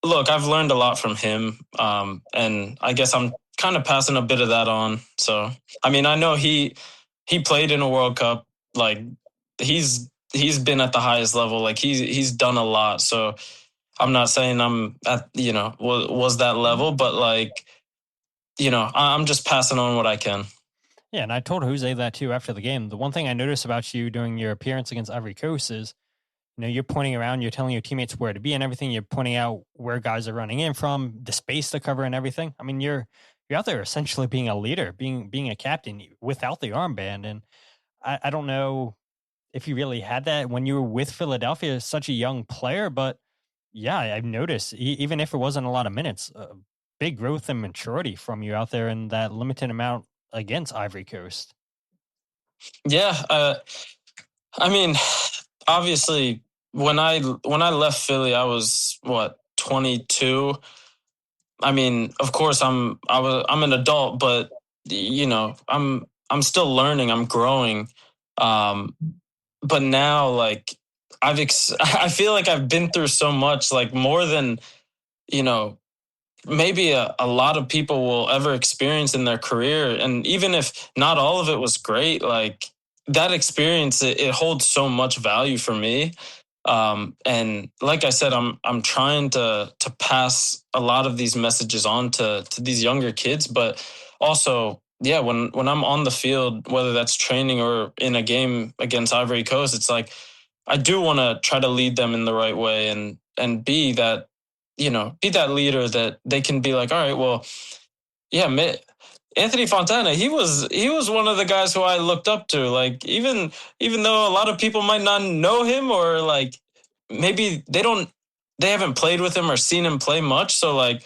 Speaker 5: look, I've learned a lot from him, and I guess I'm kind of passing a bit of that on. So, I mean, I know he played in a World Cup. Like, he's been at the highest level. Like, he's done a lot. So I'm not saying I'm at, was that level, but like, I'm just passing on what I can.
Speaker 3: Yeah, and I told Jose that too after the game. The one thing I noticed about you during your appearance against Ivory Coast is, you're pointing around, you're telling your teammates where to be and everything. You're pointing out where guys are running in from, the space to cover and everything. I mean, you're out there essentially being a leader, being a captain without the armband. And I don't know if you really had that when you were with Philadelphia as such a young player, but yeah, I've noticed, even if it wasn't a lot of minutes, big growth and maturity from you out there in that limited amount against Ivory Coast.
Speaker 5: Yeah. I mean, obviously when I left Philly, I was 22. I mean, of course I'm an adult, but I'm still learning, I'm growing. But now, like, I feel like I've been through so much, like more than, maybe a lot of people will ever experience in their career. And even if not all of it was great, like that experience, it holds so much value for me. And like I said, I'm trying to pass a lot of these messages on to these younger kids, but also, yeah, when I'm on the field, whether that's training or in a game against Ivory Coast, it's like, I do want to try to lead them in the right way and be that, be that leader that they can be like, all right, well, yeah, Anthony Fontana, he was one of the guys who I looked up to. Like, even though a lot of people might not know him, or like maybe they haven't played with him or seen him play much. So like,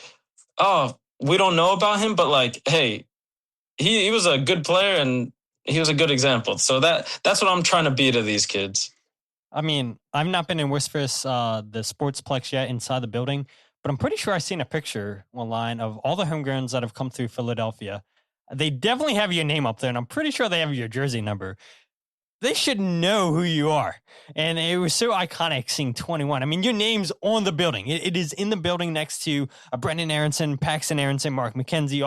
Speaker 5: oh, we don't know about him, but like, hey, he was a good player and he was a good example. So that's what I'm trying to be to these kids.
Speaker 3: I mean, I've not been in Whisperous, the Sportsplex yet inside the building, but I'm pretty sure I've seen a picture online of all the homegrowns that have come through Philadelphia. They definitely have your name up there, and I'm pretty sure they have your jersey number. they should know who you are. And it was so iconic seeing 21. I mean, your name's on the building. It is in the building next to Brendan Aaronson, Paxten Aaronson, Mark McKenzie,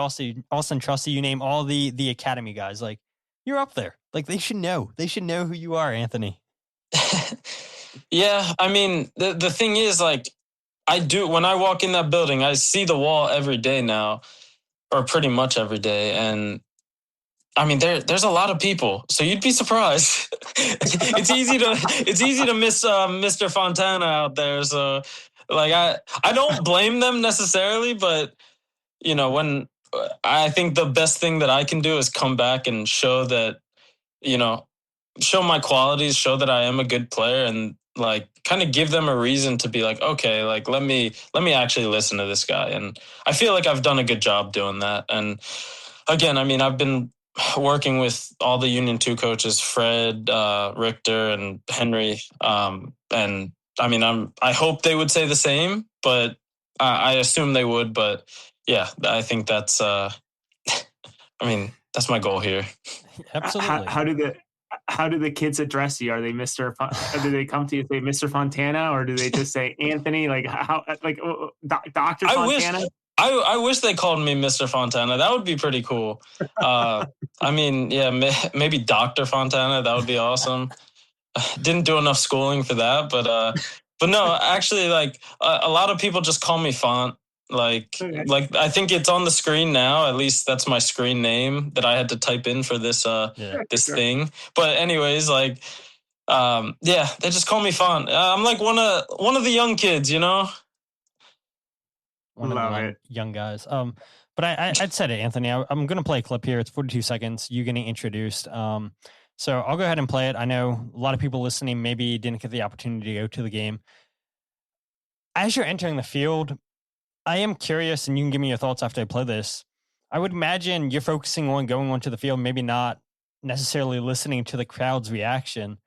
Speaker 3: Austin Trusty. You name all the academy guys. Like, you're up there. Like, they should know. They should know who you are, Anthony.
Speaker 5: Yeah, I mean, the thing is, like, I do, when I walk in that building, I see the wall every day now, or pretty much every day. And I mean, there's a lot of people, so you'd be surprised. It's easy to miss Mr. Fontana out there. So, like, I don't blame them necessarily, but you know, when I think the best thing that I can do is come back and show that, you know, show my qualities, show that I am a good player, and like kind of give them a reason to be like, okay, like let me actually listen to this guy. And I feel like I've done a good job doing that. And again, I mean, I've been working with all the Union 2 coaches, Fred, Richter, and Henry. And I mean, I hope they would say the same, but I assume they would. But yeah, I think that's, I mean, that's my goal here.
Speaker 3: Absolutely.
Speaker 4: How do the kids address you? Are they do they come to you and say Mr. Fontana, or do they just say Anthony? Like Dr. Fontana?
Speaker 5: I wish they called me Mr. Fontana. That would be pretty cool. I mean, yeah, maybe Dr. Fontana. That would be awesome. Didn't do enough schooling for that, but no, actually, like a lot of people just call me Font. Like I think it's on the screen now. At least that's my screen name that I had to type in for this thing. But anyways, like yeah, they just call me Font. I'm like one of the young kids, you know.
Speaker 3: One of the young guys. But I'd said it, Anthony. I'm going to play a clip here. It's 42 seconds. You getting introduced. So I'll go ahead and play it. I know a lot of people listening maybe didn't get the opportunity to go to the game. As you're entering the field, I am curious, and you can give me your thoughts after I play this. I would imagine you're focusing on going onto the field, maybe not necessarily listening to the crowd's reaction,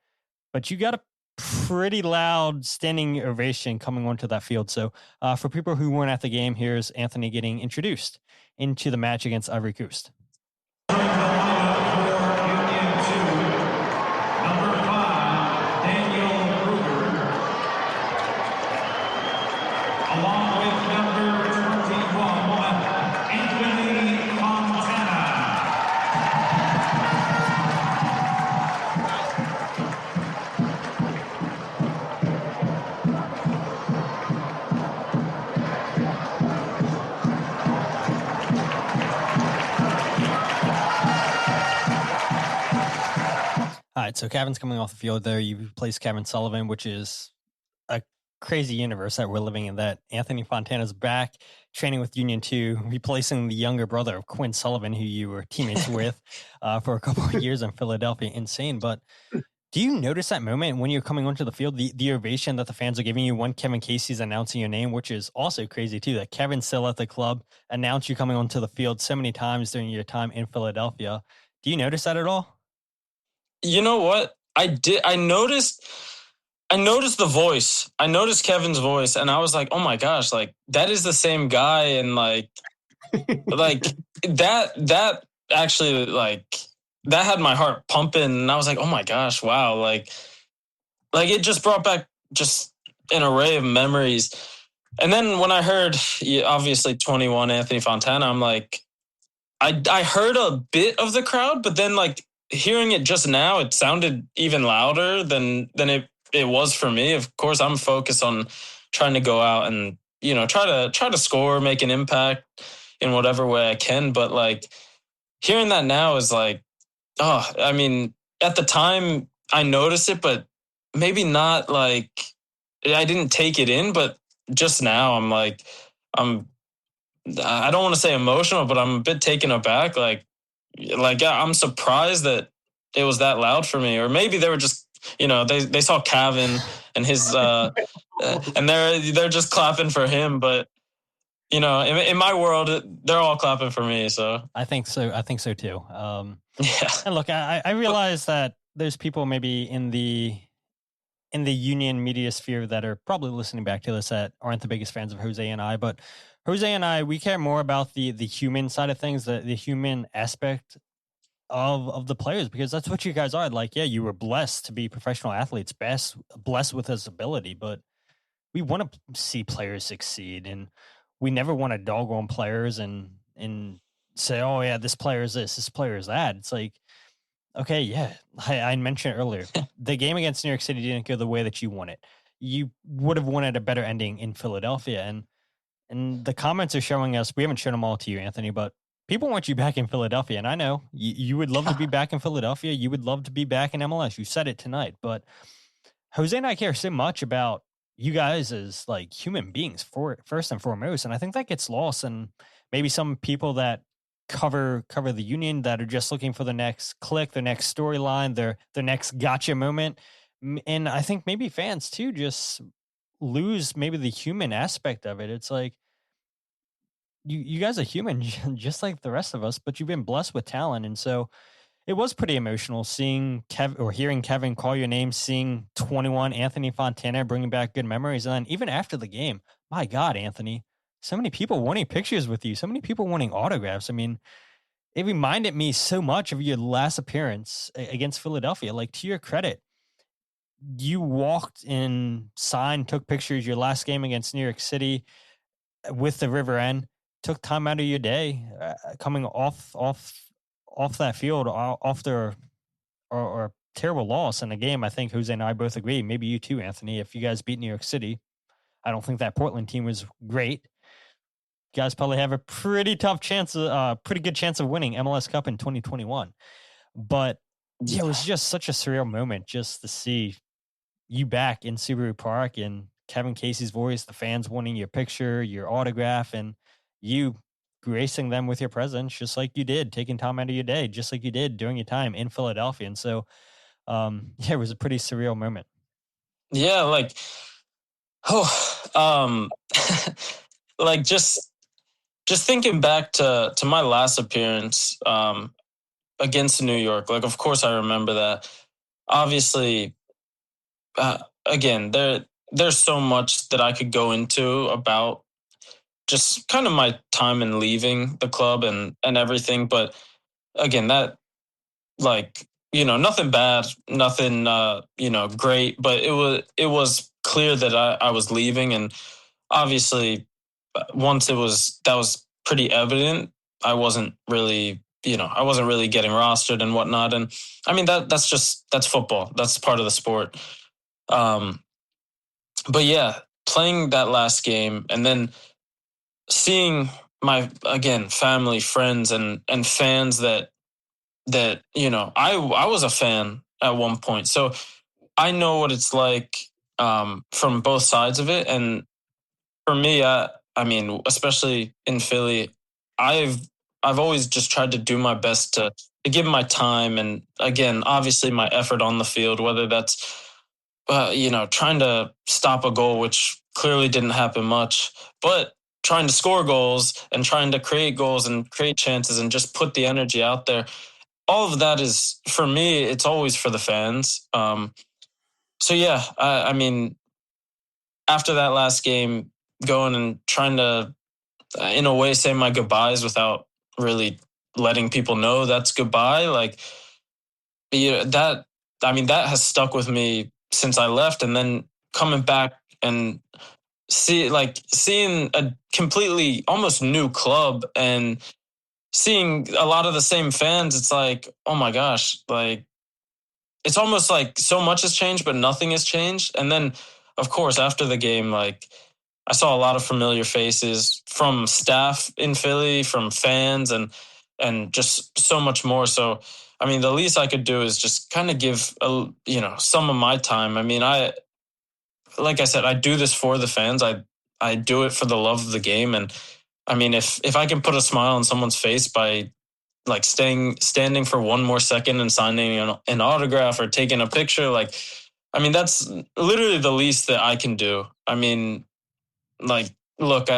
Speaker 3: but you got a pretty loud standing ovation coming onto that field. So for people who weren't at the game, here's Anthony getting introduced into the match against Ivory Coast.
Speaker 6: Number 5, Daniel Krueger, along with number 21, Anthony Fontana.
Speaker 3: All right, so Cavan's coming off the field there. You replaced Cavan Sullivan, which is a crazy universe that we're living in, that Anthony Fontana's back training with Union 2, replacing the younger brother of Quinn Sullivan, who you were teammates with for a couple of years in Philadelphia. Insane. But do you notice that moment when you're coming onto the field, the ovation that the fans are giving you when Kevin Casey's announcing your name, which is also crazy too, that Kevin's still at the club, announced you coming onto the field so many times during your time in Philadelphia. Do you notice that at all?
Speaker 5: You know what? I did. I noticed the voice. I noticed Kevin's voice, and I was like, "Oh my gosh! Like that is the same guy." And like that actually that had my heart pumping, and I was like, "Oh my gosh! Wow!" Like it just brought back just an array of memories. And then when I heard, obviously 21 Anthony Fontana, I'm like, I heard a bit of the crowd, but then like hearing it just now, it sounded even louder than it was for me. Of course, I'm focused on trying to go out and, you know, try to score, make an impact in whatever way I can. But like hearing that now is like, oh, I mean, at the time I noticed it, but maybe not like I didn't take it in. But just now I'm like, I don't want to say emotional, but I'm a bit taken aback. Like I'm surprised that it was that loud for me. Or maybe they were just, you know, they saw Cavan and his and they're just clapping for him. But you know, in my world, they're all clapping for me. So
Speaker 3: I think so too.
Speaker 5: Yeah.
Speaker 3: And look, I realize that there's people maybe in the Union media sphere that are probably listening back to this that aren't the biggest fans of Jose and I, but Jose and I, we care more about the human side of things, the human aspect of the players, because that's what you guys are. Like, yeah, you were blessed to be professional athletes, blessed with this ability, but we want to see players succeed, and we never want to dog on players and say, oh yeah, this player is this player is that. It's like, okay, yeah, I mentioned earlier, the game against New York City didn't go the way that you wanted. You would have wanted a better ending in Philadelphia, and the comments are showing us. We haven't shown them all to you, Anthony, but people want you back in Philadelphia, and I know you would love to be back in Philadelphia. You would love to be back in MLS. You said it tonight, but Jose and I care so much about you guys as like human beings first and foremost, and I think that gets lost. And maybe some people that cover the Union that are just looking for the next click, the next storyline, their next gotcha moment, and I think maybe fans too just lose maybe the human aspect of it. It's like you guys are human just like the rest of us, but you've been blessed with talent, and so it was pretty emotional seeing hearing Kevin call your name, seeing 21 Anthony Fontana bringing back good memories. And then even after the game, my God, Anthony, so many people wanting pictures with you, so many people wanting autographs. I mean, it reminded me so much of your last appearance against Philadelphia. Like, to your credit, you walked and signed, took pictures your last game against New York City with the River End, took time out of your day coming off that field after or terrible loss in a game. I think Jose and I both agree, maybe you too, Anthony, if you guys beat New York City, I don't think that Portland team was great. You guys probably have a pretty good chance of winning MLS Cup in 2021. But yeah, it was just such a surreal moment just to see you back in Subaru Park and Kevin Casey's voice, the fans wanting your picture, your autograph, and you gracing them with your presence, just like you did, taking time out of your day, just like you did during your time in Philadelphia. And so, yeah, it was a pretty surreal moment.
Speaker 5: Yeah, like, like just thinking back to my last appearance against New York. Like, of course, I remember that. Obviously, again, there's so much that I could go into about just kind of my time in leaving the club and everything. But again, that, like, nothing bad, nothing, great, but it was clear that I was leaving. And obviously once that was pretty evident, I wasn't really getting rostered and whatnot. And I mean, that's football. That's part of the sport. But yeah, playing that last game and then seeing my, again, family, friends, and fans that I was a fan at one point, so I know what it's like from both sides of it. And for me, I mean, especially in Philly, I've always just tried to do my best to give my time, and again, obviously my effort on the field, whether that's trying to stop a goal, which clearly didn't happen much, but trying to score goals and trying to create goals and create chances and just put the energy out there. All of that is, for me, it's always for the fans. So yeah, I mean, after that last game, going and trying to, in a way, say my goodbyes without really letting people know that's goodbye. Like, that has stuck with me since I left. And then coming back and seeing a completely almost new club and seeing a lot of the same fans, it's like, oh my gosh, like, it's almost like so much has changed, but nothing has changed. And then, of course, after the game, like, I saw a lot of familiar faces from staff in Philly, from fans, and just so much more. So, I mean, the least I could do is just kind of give some of my time. I mean, like I said, I do this for the fans. I do it for the love of the game. And I mean, if I can put a smile on someone's face by, like, standing for one more second and signing an autograph or taking a picture, like, I mean, that's literally the least that I can do. I mean, like, look,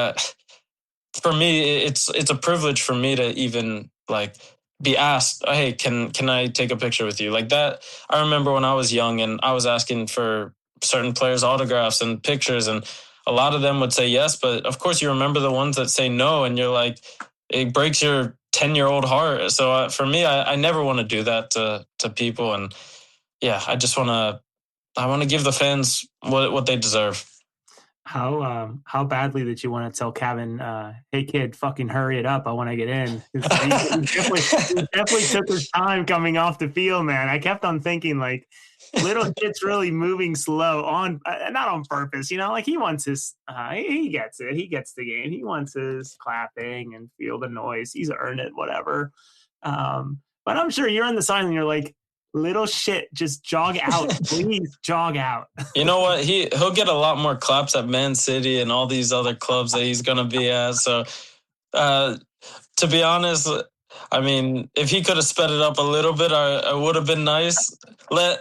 Speaker 5: for me, it's a privilege for me to even, like, be asked, hey, can I take a picture with you? Like that. I remember when I was young and I was asking for certain players' autographs and pictures, and a lot of them would say yes, but of course you remember the ones that say no, and you're like, it breaks your 10-year-old heart. So for me, I never want to do that to people. And yeah, I want to give the fans what they deserve.
Speaker 4: How badly did you want to tell Cavan, hey kid, fucking hurry it up, I want to get in? He definitely took his time coming off the field, man. I kept on thinking, like, little shit's really moving slow on, not on purpose, like he wants his, he gets it. He gets the game. He wants his clapping and feel the noise. He's earned it, whatever. But I'm sure you're on the sideline and you're like, little shit, just jog out. Please jog out.
Speaker 5: You know what? He'll get a lot more claps at Man City and all these other clubs that he's going to be at. So, to be honest, I mean, if he could have sped it up a little bit, I would have been nice. Let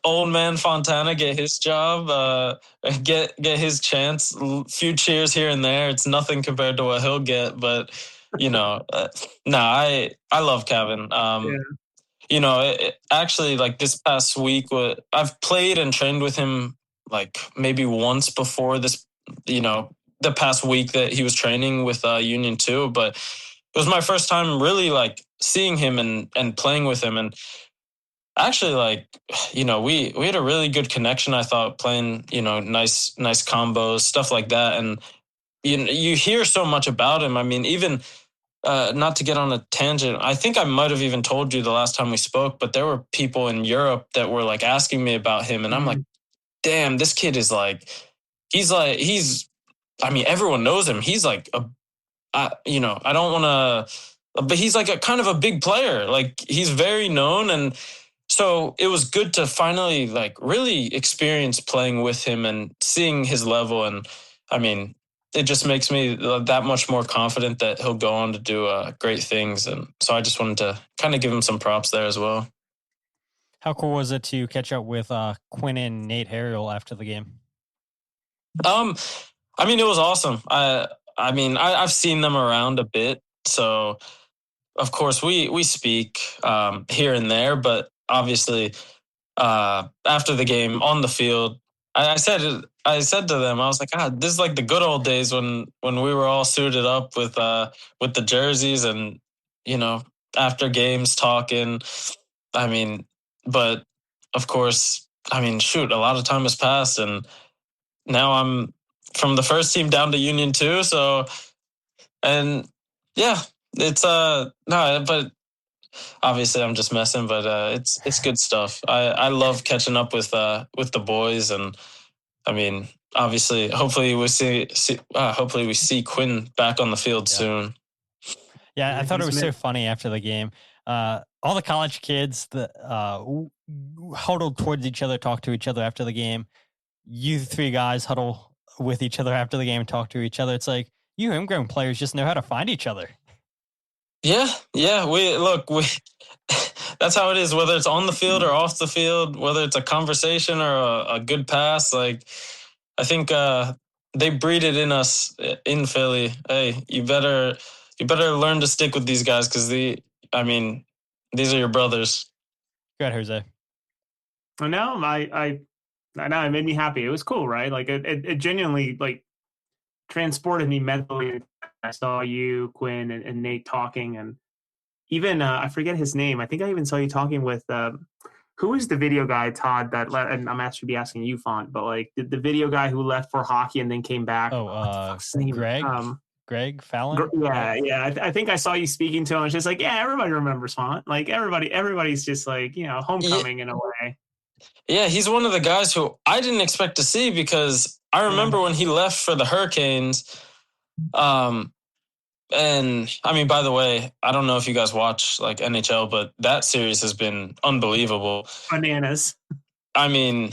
Speaker 5: old man Fontana get his job, get his chance. Few cheers here and there. It's nothing compared to what he'll get, but I love Cavan. Actually, like this past week, I've played and trained with him like maybe once before this, the past week that he was training with Union 2, but it was my first time really like seeing him and playing with him. And actually, like, we had a really good connection, I thought, playing, nice combos, stuff like that. And you hear so much about him. I mean, even not to get on a tangent, I think I might have even told you the last time we spoke, but there were people in Europe that were like asking me about him. And I'm like, damn, this kid is like, I mean, everyone knows him. He's like, I don't want to, but he's like a kind of a big player. Like he's very known. And so it was good to finally like really experience playing with him and seeing his level. And I mean, it just makes me that much more confident that he'll go on to do great things. And so I just wanted to kind of give him some props there as well.
Speaker 3: How cool was it to catch up with Quinn and Nate Harriel after the game?
Speaker 5: I mean, it was awesome. I've seen them around a bit. So of course we speak here and there, but obviously after the game on the field, I said to them, I was like, God, this is like the good old days when we were all suited up with the jerseys and, after games talking. I mean, but of course, I mean, shoot, a lot of time has passed and now I'm from the first team down to Union 2. So, and yeah, it's no, but obviously I'm just messing, but it's good stuff. I love catching up with the boys. And I mean, obviously, hopefully we see Quinn back on the field soon.
Speaker 3: Yeah, I thought it was so funny after the game. All the college kids that huddled towards each other, talked to each other after the game. You three guys huddle with each other after the game and talk to each other. It's like you homegrown players just know how to find each other. Yeah.
Speaker 5: We that's how it is, whether it's on the field or off the field, whether it's a conversation or a good pass. Like, I think they breed it in us in Philly. Hey, you better learn to stick with these guys because these are your brothers.
Speaker 3: Go ahead, Jose.
Speaker 4: Well, no, I know it made me happy. It was cool, right? Like it genuinely like transported me mentally. I saw you, Quinn, and Nate talking, and even I forget his name. I think I even saw you talking with who is the video guy, Todd? And I'm actually be asking you, Font, but like the video guy who left for hockey and then came back.
Speaker 3: Greg. Greg Fallon.
Speaker 4: Yeah. I think I saw you speaking to him. It's just like, yeah, everybody remembers Font. Like everybody's just like homecoming in a way.
Speaker 5: Yeah, he's one of the guys who I didn't expect to see because I remember when he left for the Hurricanes. And I mean, by the way, I don't know if you guys watch like NHL, but that series has been unbelievable.
Speaker 4: Bananas.
Speaker 5: I mean,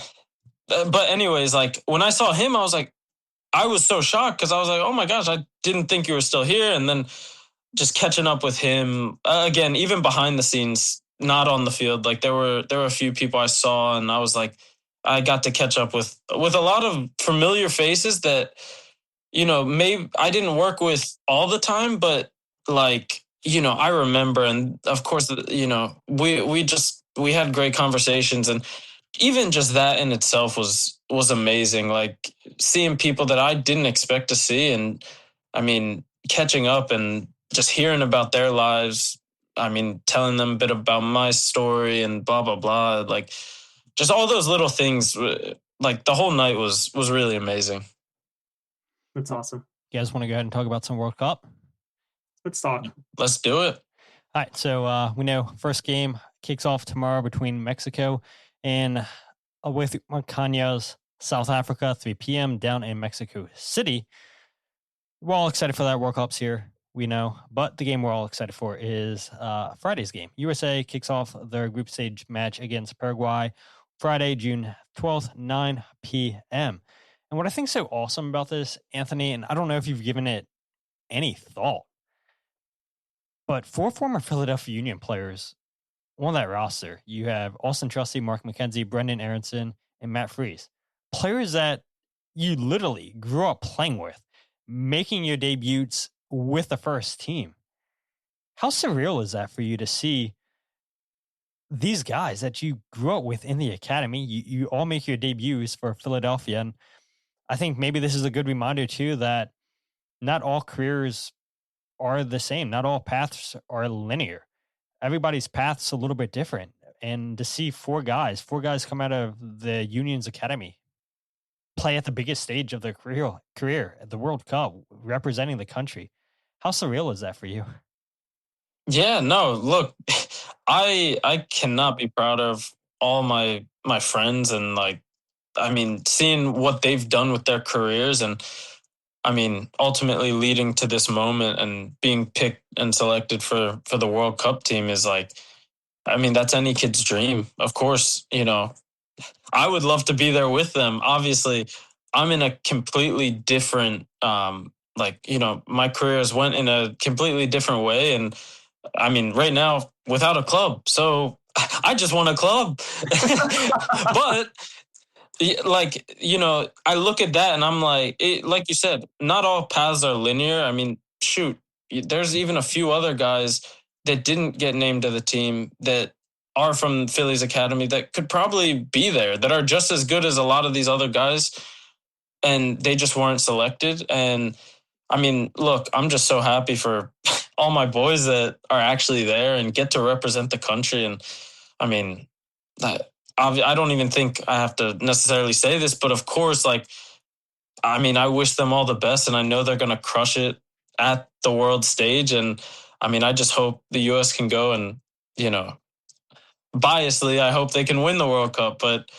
Speaker 5: but anyways, like when I saw him, I was so shocked because I was like, oh my gosh, I didn't think you were still here. And then just catching up with him again, even behind the scenes, not on the field. Like there were a few people I saw and I was like, I got to catch up with a lot of familiar faces that, maybe I didn't work with all the time, but like, I remember. And of course, we had great conversations, and even just that in itself was amazing. Like seeing people that I didn't expect to see. And I mean, catching up and just hearing about their lives. I mean, telling them a bit about my story and blah, blah, blah. Like, just all those little things. Like, the whole night was really amazing.
Speaker 4: That's awesome.
Speaker 3: You guys want to go ahead and talk about some World Cup?
Speaker 4: Let's talk.
Speaker 5: Let's do it.
Speaker 3: All right, so we know first game kicks off tomorrow between Mexico and with Canya's South Africa, 3 p.m. down in Mexico City. We're all excited for that. World Cup's here, we know, but the game we're all excited for is Friday's game. USA kicks off their group stage match against Paraguay Friday, June 12th, 9 p.m. And what I think is so awesome about this, Anthony, and I don't know if you've given it any thought, but 4 former Philadelphia Union players on that roster. You have Austin Trusty, Mark McKenzie, Brendan Aronson, and Matt Freese. Players that you literally grew up playing with, making your debuts with the first team. How surreal is that for you to see these guys that you grew up with in the academy? You all make your debuts for Philadelphia. And I think maybe this is a good reminder, too, that not all careers are the same. Not all paths are linear. Everybody's path's a little bit different. And to see 4 guys come out of the Union's academy, play at the biggest stage of their career at the World Cup, representing the country. How surreal is that for you?
Speaker 5: Yeah, no, look, I cannot be proud of all my friends, and like, I mean, seeing what they've done with their careers, and I mean, ultimately leading to this moment and being picked and selected for the World Cup team is like, I mean, that's any kid's dream. Of course, you know, I would love to be there with them. Obviously, I'm in a completely different, like, you know, my careers went in a completely different way. And I mean, right now, without a club. So I just want a club. But like, you know, I look at that and I'm like, like you said, not all paths are linear. I mean, shoot, there's even a few other guys that didn't get named to the team that are from Philly's academy that could probably be there, that are just as good as a lot of these other guys, and they just weren't selected. And I mean, look, I'm just so happy for all my boys that are actually there and get to represent the country. And I mean, I don't even think I have to necessarily say this, but of course, like, I mean, I wish them all the best, and I know they're going to crush it at the world stage. And I mean, I just hope the U.S. can go, and, you know, biasly, I hope they can win the World Cup. But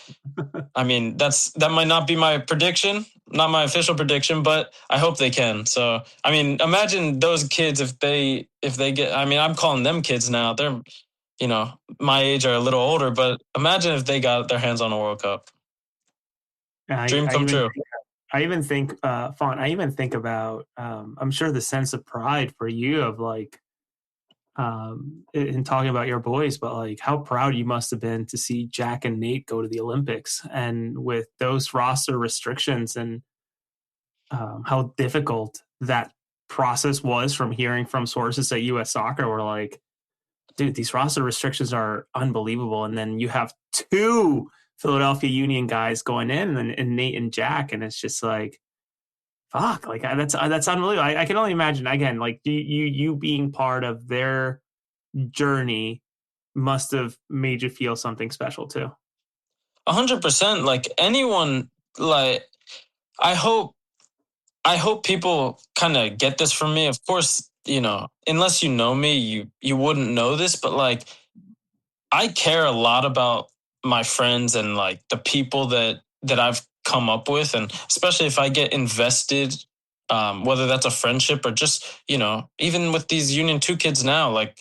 Speaker 5: I mean, that might not be my prediction, not my official prediction, but I hope they can. So, I mean, imagine those kids if they get, I mean, I'm calling them kids now. They're, you know, my age or a little older, but imagine if they got their hands on a World Cup. Dream come true.
Speaker 4: I even think, Font, I even think about, I'm sure the sense of pride for you of like, in talking about your boys, but like how proud you must have been to see Jack and Nate go to the Olympics, and with those roster restrictions, and how difficult that process was. From hearing from sources at US Soccer, were like, dude, these roster restrictions are unbelievable. And then you have 2 Philadelphia Union guys going in, and Nate and Jack, and it's just like, fuck, like that's unbelievable. I can only imagine, again, like you being part of their journey must have made you feel something special too.
Speaker 5: 100%. Like anyone, like I hope people kind of get this from me. Of course, you know, unless you know me, you wouldn't know this, but like I care a lot about my friends and like the people that I've come up with, and especially if I get invested, whether that's a friendship or just, you know, even with these Union 2 kids now, like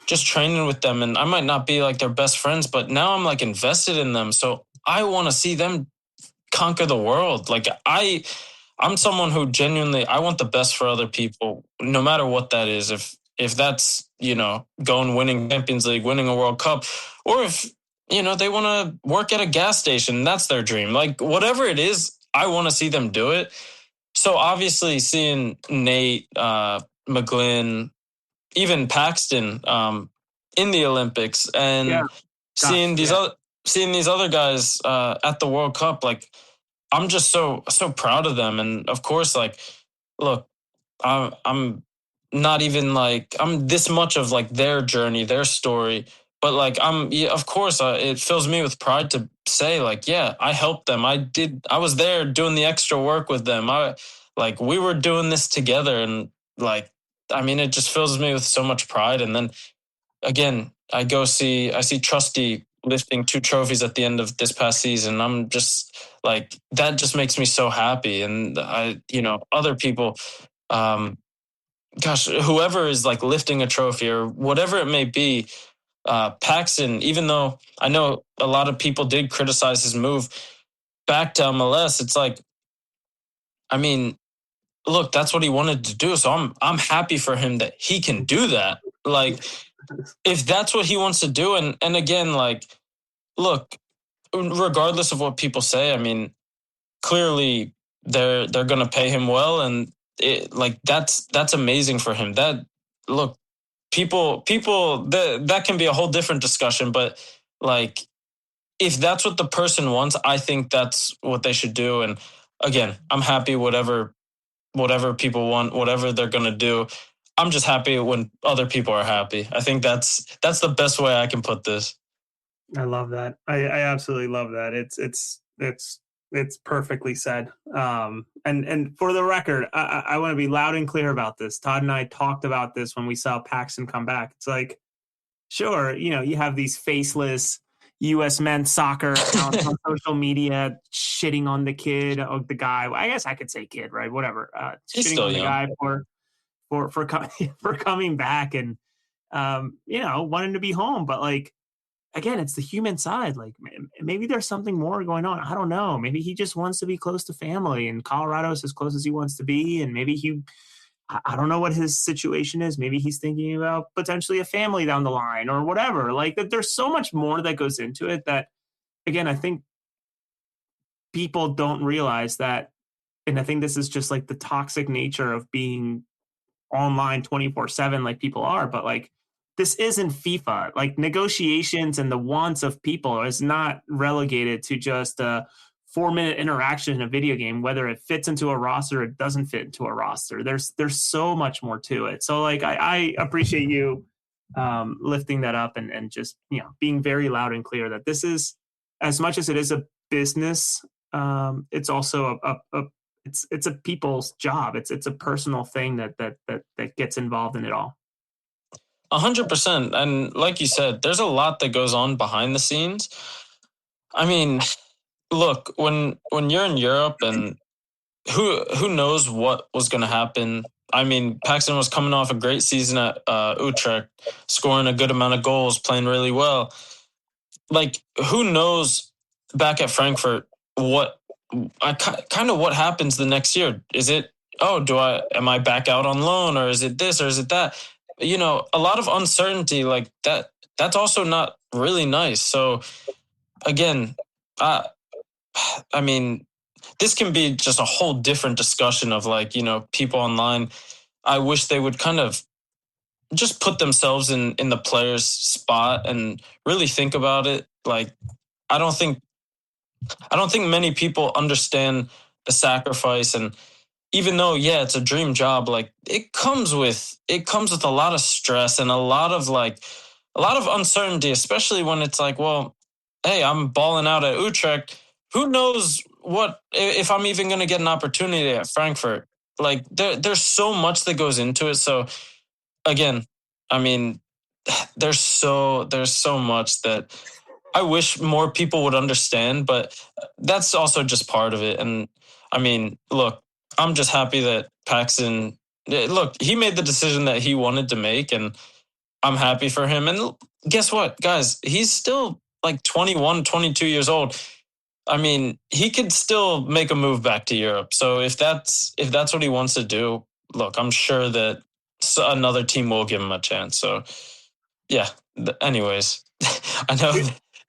Speaker 5: just training with them, and I might not be like their best friends, but now I'm like invested in them. So I want to see them conquer the world. Like I'm someone who genuinely, I want the best for other people, no matter what that is. If that's, you know, winning Champions League, winning a World Cup, or if, you know, they want to work at a gas station, that's their dream. Like whatever it is, I want to see them do it. So obviously seeing Nate, McGlynn, even Paxten in the Olympics, and seeing these other guys at the World Cup, like I'm just so proud of them. And of course, like, look, I'm not even like I'm this much of like their journey, their story. But like of course, it fills me with pride to say like, yeah, I helped them. I was there doing the extra work with them. We were doing this together, and like, I mean, it just fills me with so much pride. And then again, I see Trusty lifting 2 trophies at the end of this past season. I'm just like, that just makes me so happy. And other people, whoever is like lifting a trophy or whatever it may be, Paxten, even though I know a lot of people did criticize his move back to MLS, it's like, I mean, look, that's what he wanted to do. So I'm happy for him that he can do that. Like, if that's what he wants to do, and again, like, look, regardless of what people say, I mean, clearly they're going to pay him well, and that's amazing for him. That, look, people that can be a whole different discussion, but like, if that's what the person wants, I think that's what they should do. And again, I'm happy whatever people want, whatever they're going to do. I'm just happy when other people are happy. I think that's the best way I can put this.
Speaker 4: I love that. I absolutely love that. It's perfectly said. And for the record, I want to be loud and clear about this. Todd and I talked about this when we saw Paxten come back. It's like, sure, you have these faceless U.S. men's soccer accounts on social media shitting on the kid or the guy. I guess I could say kid, right? Whatever.
Speaker 5: He's
Speaker 4: shitting
Speaker 5: still
Speaker 4: on the
Speaker 5: young.
Speaker 4: guy for coming back and wanting to be home, but like, again, it's the human side. Like, maybe there's something more going on. I don't know. Maybe he just wants to be close to family, and Colorado is as close as he wants to be. And maybe I don't know what his situation is. Maybe he's thinking about potentially a family down the line or whatever. Like, there's so much more that goes into it that, again, I think people don't realize that. And I think this is just like the toxic nature of being online 24/7, like people are, but like, this isn't FIFA. Like, negotiations and the wants of people is not relegated to just a 4-minute interaction in a video game, whether it fits into a roster or it doesn't fit into a roster. There's so much more to it. So like, I appreciate you lifting that up and just, being very loud and clear that this is, as much as it is a business, it's also it's a people's job. It's a personal thing that gets involved in it all.
Speaker 5: 100%. And like you said, there's a lot that goes on behind the scenes. I mean, look, when you're in Europe, and who knows what was going to happen. I mean, Paxten was coming off a great season at Utrecht, scoring a good amount of goals, playing really well. Like, who knows back at Frankfurt what happens the next year? Is it, am I back out on loan, or is it this, or is it that? A lot of uncertainty like that. That's also not really nice. So again, I mean, this can be just a whole different discussion of like, people online. I wish they would kind of just put themselves in the player's spot and really think about it. Like, I don't think many people understand the sacrifice, and even though, yeah, it's a dream job, like it comes with a lot of stress and a lot of uncertainty, especially when it's like, well, hey, I'm balling out at Utrecht. Who knows if I'm even going to get an opportunity at Frankfurt? Like, there's so much that goes into it. So again, I mean, there's so much that I wish more people would understand, but that's also just part of it. And I mean, look, I'm just happy that Paxten, he made the decision that he wanted to make, and I'm happy for him. And guess what, guys? He's still like 21, 22 years old. I mean, he could still make a move back to Europe. So if that's what he wants to do, look, I'm sure that another team will give him a chance. So yeah, anyways, I know.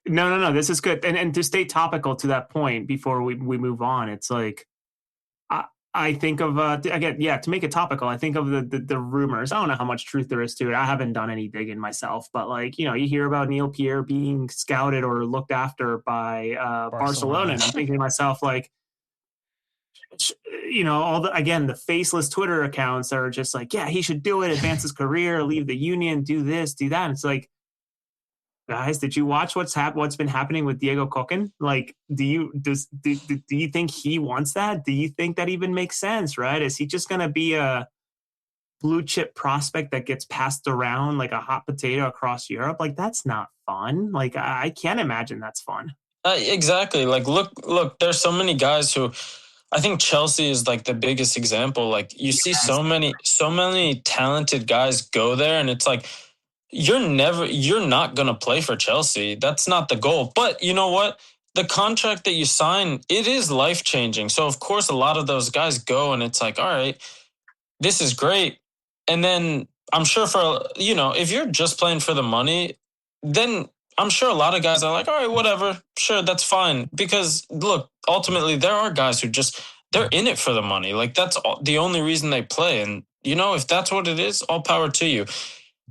Speaker 4: No. This is good. And to stay topical to that point before we move on, it's like, I think of, again, to make it topical, I think of the rumors. I don't know how much truth there is to it. I haven't done any digging myself, but like, you hear about Neil Pierre being scouted or looked after by Barcelona. And I'm thinking to myself, like, the faceless Twitter accounts are just like, yeah, he should do it, advance his career, leave the union, do this, do that. And it's like, guys, did you watch what's been happening with Diego Cocken? Like, do you think he wants that? Do you think that even makes sense, right? Is he just going to be a blue chip prospect that gets passed around like a hot potato across Europe? Like, that's not fun. Like, I can't imagine that's fun.
Speaker 5: Exactly. Like, look, there's so many guys who, I think Chelsea is like the biggest example. Like, you see so many talented guys go there, and it's like, you're not going to play for Chelsea. That's not the goal. But you know what? The contract that you sign, it is life-changing. So, of course, a lot of those guys go, and it's like, all right, this is great. And then I'm sure if you're just playing for the money, then I'm sure a lot of guys are like, all right, whatever. Sure, that's fine. Because, look, ultimately, there are guys who they're in it for the money. Like, that's the only reason they play. And, if that's what it is, all power to you.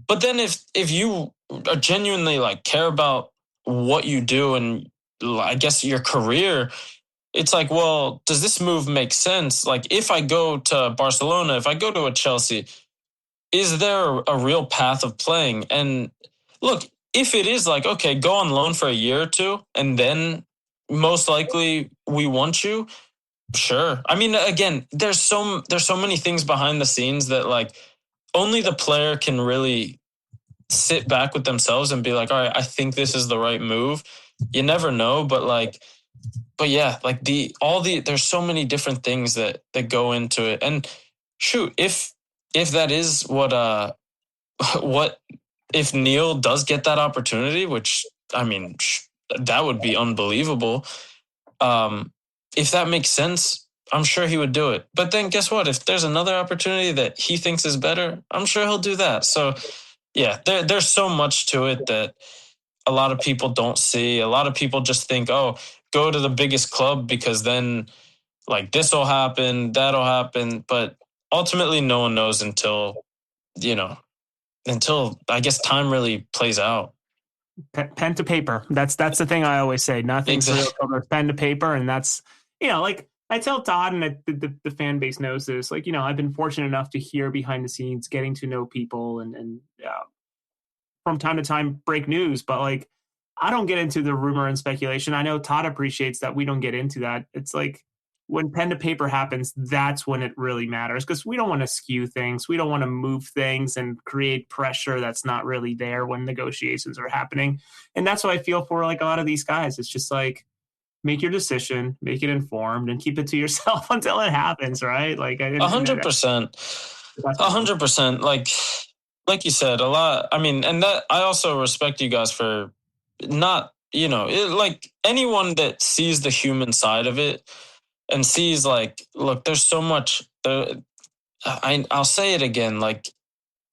Speaker 5: But then if you genuinely like care about what you do and I guess your career, it's like, well, does this move make sense? Like, if I go to Barcelona, if I go to a Chelsea, is there a real path of playing? And look, if it is like, okay, go on loan for a year or two, and then most likely we want you, sure. I mean, again, there's so many things behind the scenes that like only the player can really sit back with themselves and be like, all right, I think this is the right move. You never know, but yeah, like there's so many different things that go into it. And shoot, if that is what if Neil does get that opportunity, which I mean, that would be unbelievable. If that makes sense, I'm sure he would do it. But then guess what? If there's another opportunity that he thinks is better, I'm sure he'll do that. So yeah, there's so much to it that a lot of people don't see. A lot of people just think, oh, go to the biggest club because then like this will happen, that'll happen. But ultimately, no one knows until I guess time really plays out.
Speaker 4: Pen to paper. That's the thing I always say. Nothing's real till pen to paper. And that's, like I tell Todd, and the fan base knows this, like, I've been fortunate enough to hear behind the scenes, getting to know people and from time to time break news, but like, I don't get into the rumor and speculation. I know Todd appreciates that we don't get into that. It's like when pen to paper happens, that's when it really matters, because we don't want to skew things. We don't want to move things and create pressure that's not really there when negotiations are happening. And that's what I feel for like a lot of these guys. It's just like, make your decision, make it informed, and keep it to yourself until it happens, right? Like
Speaker 5: 100%. 100%. Like you said, a lot. I mean, and that I also respect you guys for not, like anyone that sees the human side of it and sees like, look, there's so much. I'll say it again. Like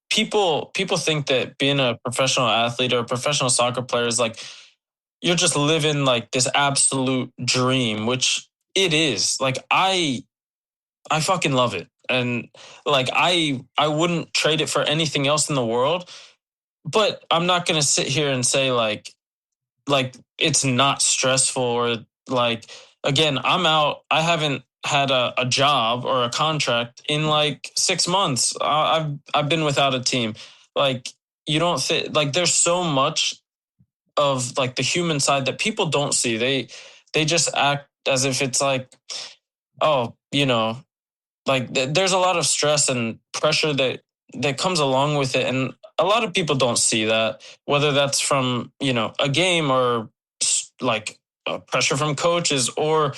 Speaker 5: people think that being a professional athlete or a professional soccer player is like, you're just living like this absolute dream, which it is. Like I fucking love it. And like, I wouldn't trade it for anything else in the world, but I'm not going to sit here and say like it's not stressful or like, again, I'm out. I haven't had a job or a contract in like 6 months. I've been without a team. Like you don't think like there's so much of like the human side that people don't see. They just act as if it's like, oh, like there's a lot of stress and pressure that comes along with it. And a lot of people don't see that, whether that's from, a game or like pressure from coaches or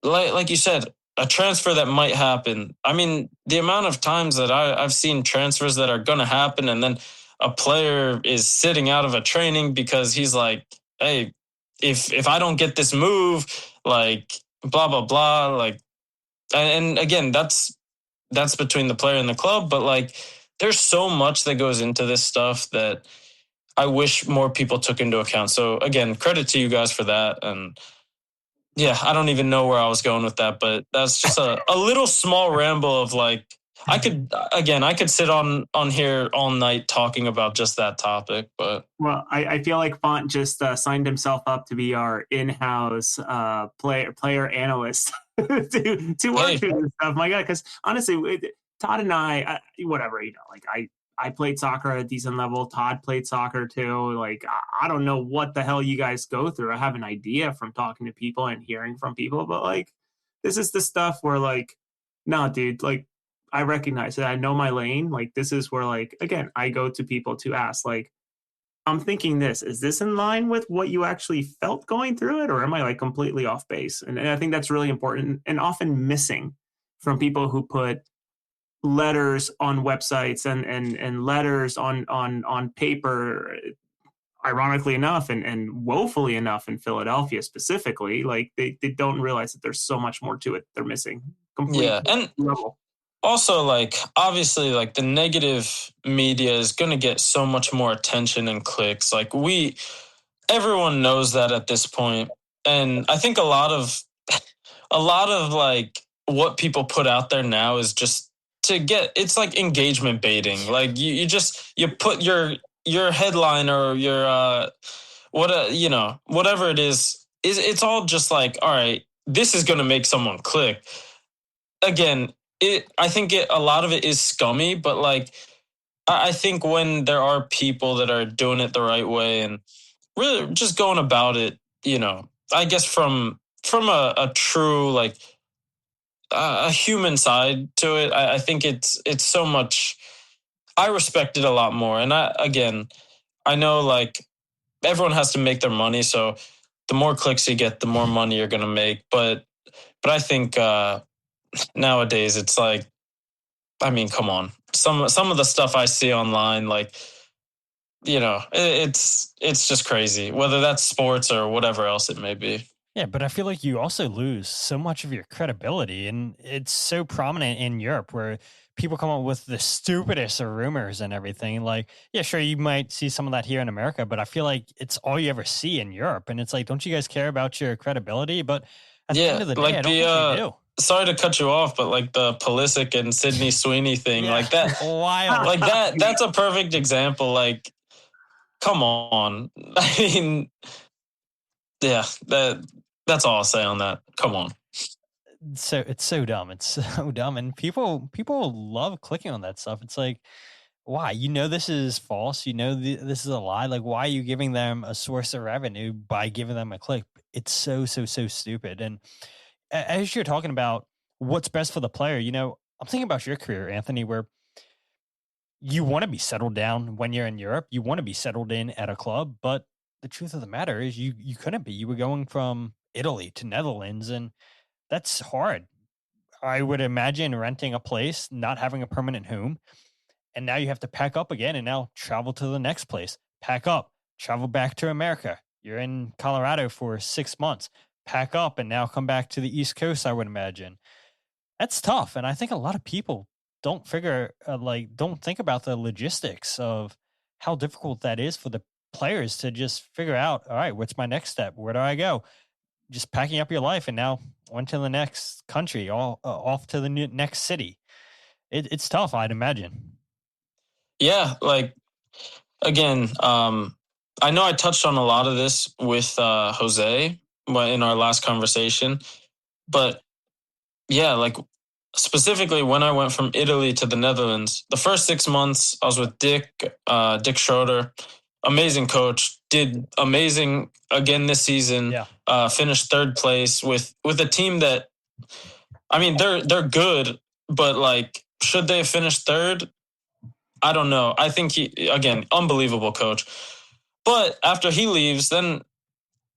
Speaker 5: like you said, a transfer that might happen. I mean, the amount of times that I've seen transfers that are going to happen and then a player is sitting out of a training because he's like, hey, if I don't get this move, like blah, blah, blah, like, and again, that's between the player and the club, but like, there's so much that goes into this stuff that I wish more people took into account. So again, credit to you guys for that. And yeah, I don't even know where I was going with that, but that's just a little small ramble of like I could sit on here all night talking about just that topic, but
Speaker 4: Well, I feel like Font just signed himself up to be our in-house player analyst to work through this stuff. My God, because honestly, Todd and I, whatever, like I played soccer at a decent level. Todd played soccer too. Like I don't know what the hell you guys go through. I have an idea from talking to people and hearing from people, but like this is the stuff where like, no, dude, like. I recognize that I know my lane. Like this is where like, again, I go to people to ask like, I'm thinking this, is this in line with what you actually felt going through it? Or am I like completely off base? And I think that's really important and often missing from people who put letters on websites and letters on paper, ironically enough, and woefully enough in Philadelphia specifically, like they don't realize that there's so much more to it. They're missing completely.
Speaker 5: Yeah. And
Speaker 4: level.
Speaker 5: Also, like, obviously, like, the negative media is going to get so much more attention and clicks. Like, everyone knows that at this point. And I think a lot of, like, what people put out there now is just it's like engagement baiting. Like, you put your headline or your, whatever it is, it's all just like, all right, this is going to make someone click. Again, I think a lot of it is scummy, but like I think when there are people that are doing it the right way and really just going about it, I guess from a true like a human side to it, I think it's so much. I respect it a lot more, and I know like everyone has to make their money, so the more clicks you get, the more money you're gonna make. But I think. Nowadays, it's like, I mean, come on. Some of the stuff I see online, like, it's just crazy, whether that's sports or whatever else it may be.
Speaker 3: Yeah, but I feel like you also lose so much of your credibility, and it's so prominent in Europe where people come up with the stupidest of rumors and everything. Like, yeah, sure, you might see some of that here in America, but I feel like it's all you ever see in Europe. And it's like, don't you guys care about your credibility? But at the end of the day,
Speaker 5: like
Speaker 3: I don't think you do.
Speaker 5: Sorry to cut you off, but like the Pulisic and Sydney Sweeney thing, like that,
Speaker 3: wild.
Speaker 5: Like that's a perfect example. Like, come on. I mean, yeah, that's all I'll say on that. Come on.
Speaker 3: So it's so dumb. It's so dumb. And people love clicking on that stuff. It's like, why? You know this is false. You know this is a lie. Like, why are you giving them a source of revenue by giving them a click? It's so stupid. And as you're talking about what's best for the player, I'm thinking about your career, Anthony, where you want to be settled down when you're in Europe. You want to be settled in at a club. But the truth of the matter is you couldn't be. You were going from Italy to Netherlands, and that's hard. I would imagine renting a place, not having a permanent home, and now you have to pack up again and now travel to the next place, pack up, travel back to America. You're in Colorado for 6 months. Pack up and now come back to the East Coast, I would imagine. That's tough. And I think a lot of people don't think about the logistics of how difficult that is for the players to just figure out, all right, what's my next step? Where do I go? Just packing up your life and now on to the next country, off to the next city. It's tough, I'd imagine.
Speaker 5: Yeah, like, again, I know I touched on a lot of this with José in our last conversation, but yeah, like specifically when I went from Italy to the Netherlands, the first 6 months I was with Dick Schroeder, amazing coach, did amazing again this season.
Speaker 3: Yeah.
Speaker 5: Finished third place with a team that, I mean, they're good, but like, should they have finished third? I don't know. I think again, unbelievable coach. But after he leaves, then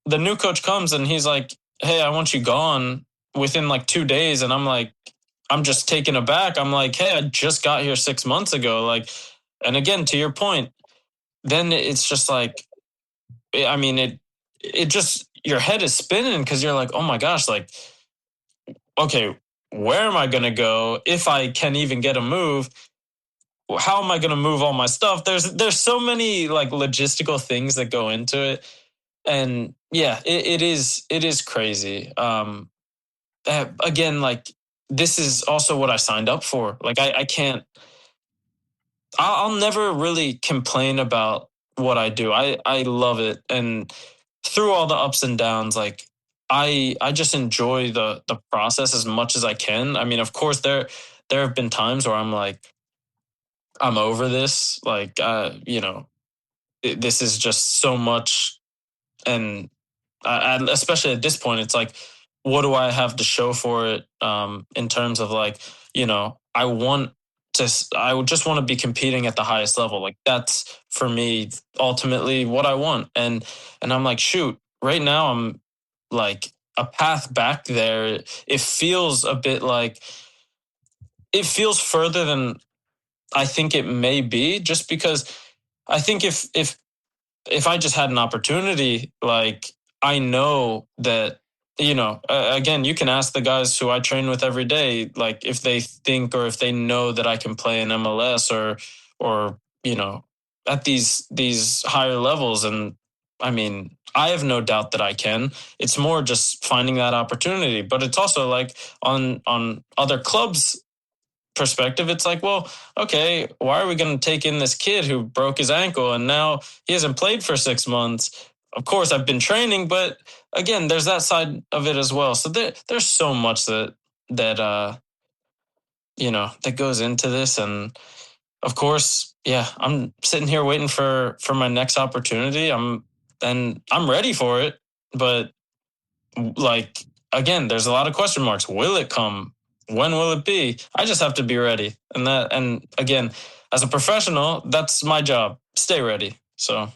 Speaker 5: the new coach comes and he's like, hey, I want you gone within like 2 days. And I'm like, I'm just taken aback. I'm like, hey, I just got here 6 months ago. Like, and again, to your point, then it's just like, I mean, it just, your head is spinning because you're like, oh my gosh, like, okay, where am I going to go if I can even get a move? How am I going to move all my stuff? There's so many like logistical things that go into it. And yeah, it is crazy. Again, like this is also what I signed up for. Like I'll never really complain about what I do. I love it. And through all the ups and downs, like I just enjoy the process as much as I can. I mean, of course there have been times where I'm like, I'm over this. Like, this is just so much. And especially at this point, it's like, what do I have to show for it? In terms of like, I would just want to be competing at the highest level. Like that's for me, ultimately what I want. And I'm like, shoot, right now I'm like a path back there. It feels a bit like, it feels further than I think it may be, just because I think if I just had an opportunity, like I know that, again, you can ask the guys who I train with every day, like if they think or if they know that I can play in MLS or at these higher levels. And I mean, I have no doubt that I can. It's more just finding that opportunity. But it's also like on other clubs' perspective, it's like, well, okay, why are we going to take in this kid who broke his ankle and now he hasn't played for 6 months? Of course, I've been training, but again, there's that side of it as well. So there's so much that goes into this. And of course, yeah, I'm sitting here waiting for my next opportunity. I'm ready for it, but like, again, there's a lot of question marks. Will it come? When will it be? I just have to be ready. And again, as a professional, that's my job. Stay ready. So,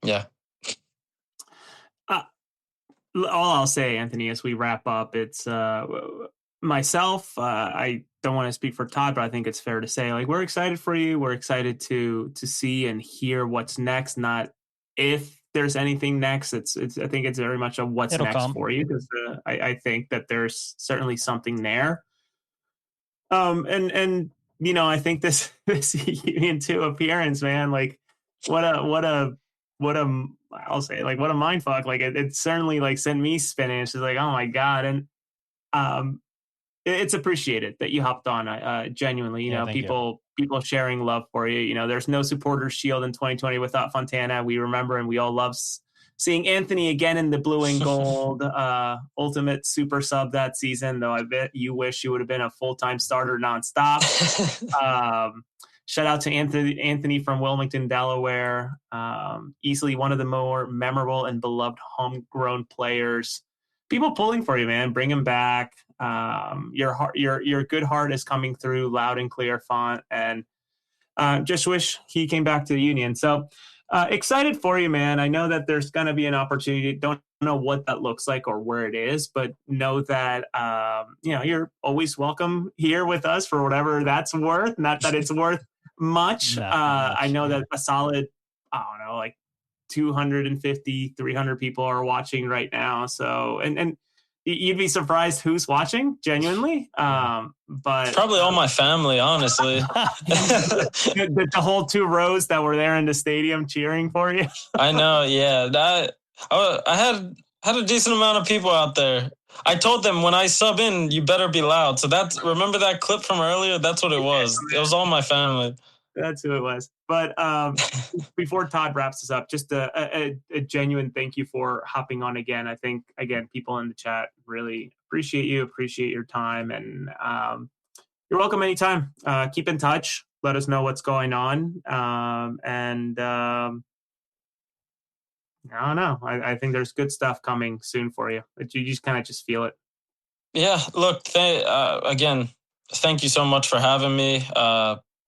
Speaker 5: yeah.
Speaker 4: All I'll say, Anthony, as we wrap up, it's myself. I don't want to speak for Todd, but I think it's fair to say, like, we're excited for you. We're excited to see and hear what's next, not if there's anything next. It's I think it's very much a what's
Speaker 3: It'll
Speaker 4: next
Speaker 3: come
Speaker 4: for you, because I think that there's certainly something there. And I think this Union 2 appearance, man, like what a I'll say, like, what a mind fuck. Like it certainly like sent me spinning. It's just like, oh my God. And it's appreciated that you hopped on. Genuinely, people sharing love for you. There's no supporters shield in 2020 without Fontana. We remember, and we all love seeing Anthony again in the blue and gold, ultimate super sub that season. Though I bet you wish you would have been a full-time starter nonstop. Shout out to Anthony from Wilmington, Delaware. Easily one of the more memorable and beloved homegrown players. People pulling for you, man. Bring him back. Your good heart is coming through loud and clear, Font, and just wish he came back to the Union. So excited for you, man. I know that there's going to be an opportunity. Don't know what that looks like or where it is, but know that you're always welcome here with us for whatever that's worth. Not that it's worth much. I know that a solid, I don't know, like 250, 300 people are watching right now. So, and you'd be surprised who's watching, genuinely. But
Speaker 5: probably all my family, honestly.
Speaker 4: the whole 2 rows that were there in the stadium cheering for you.
Speaker 5: I know. Yeah. I had a decent amount of people out there. I told them, when I sub in, you better be loud. So remember that clip from earlier? That's what it was. It was all my family.
Speaker 4: That's who it was. But before Todd wraps us up, just a genuine thank you for hopping on again. I think, again, people in the chat really appreciate your time, and you're welcome anytime. Keep in touch. Let us know what's going on. And I don't know. I think there's good stuff coming soon for you. You just kind of just feel it.
Speaker 5: Yeah. Look, again, thank you so much for having me.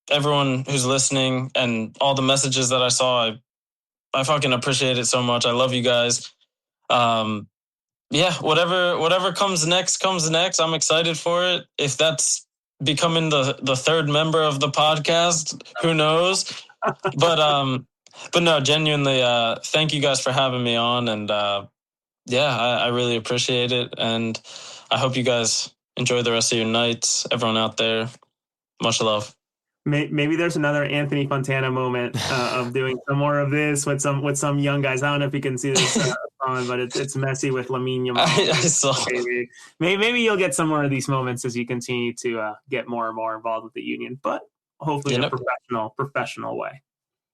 Speaker 5: Everyone who's listening and all the messages that I saw, I fucking appreciate it so much. I love you guys. Whatever comes next. I'm excited for it. If that's becoming the third member of the podcast, who knows? But no, genuinely, thank you guys for having me on. And I really appreciate it. And I hope you guys enjoy the rest of your nights. Everyone out there, much love.
Speaker 4: Maybe there's another Anthony Fontana moment of doing some more of this with some young guys. I don't know if you can see this fun, but it's messy with Lamine Yamal.
Speaker 5: I saw.
Speaker 4: Maybe you'll get some more of these moments as you continue to get more and more involved with the union, but hopefully in a professional way.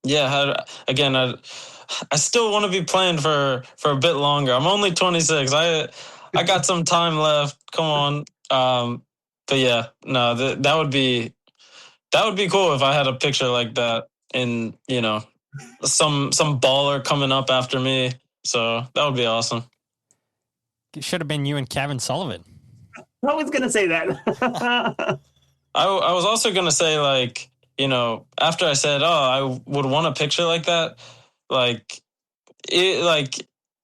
Speaker 5: Yeah, again, I still want to be playing for a bit longer. I'm only 26. I got some time left. Come on. But yeah, no, that would be cool if I had a picture like that, and some baller coming up after me. So that would be awesome.
Speaker 3: It should have been you and Cavan Sullivan.
Speaker 4: I was gonna say that.
Speaker 5: I was also gonna say, like, after I said, I would want a picture like that,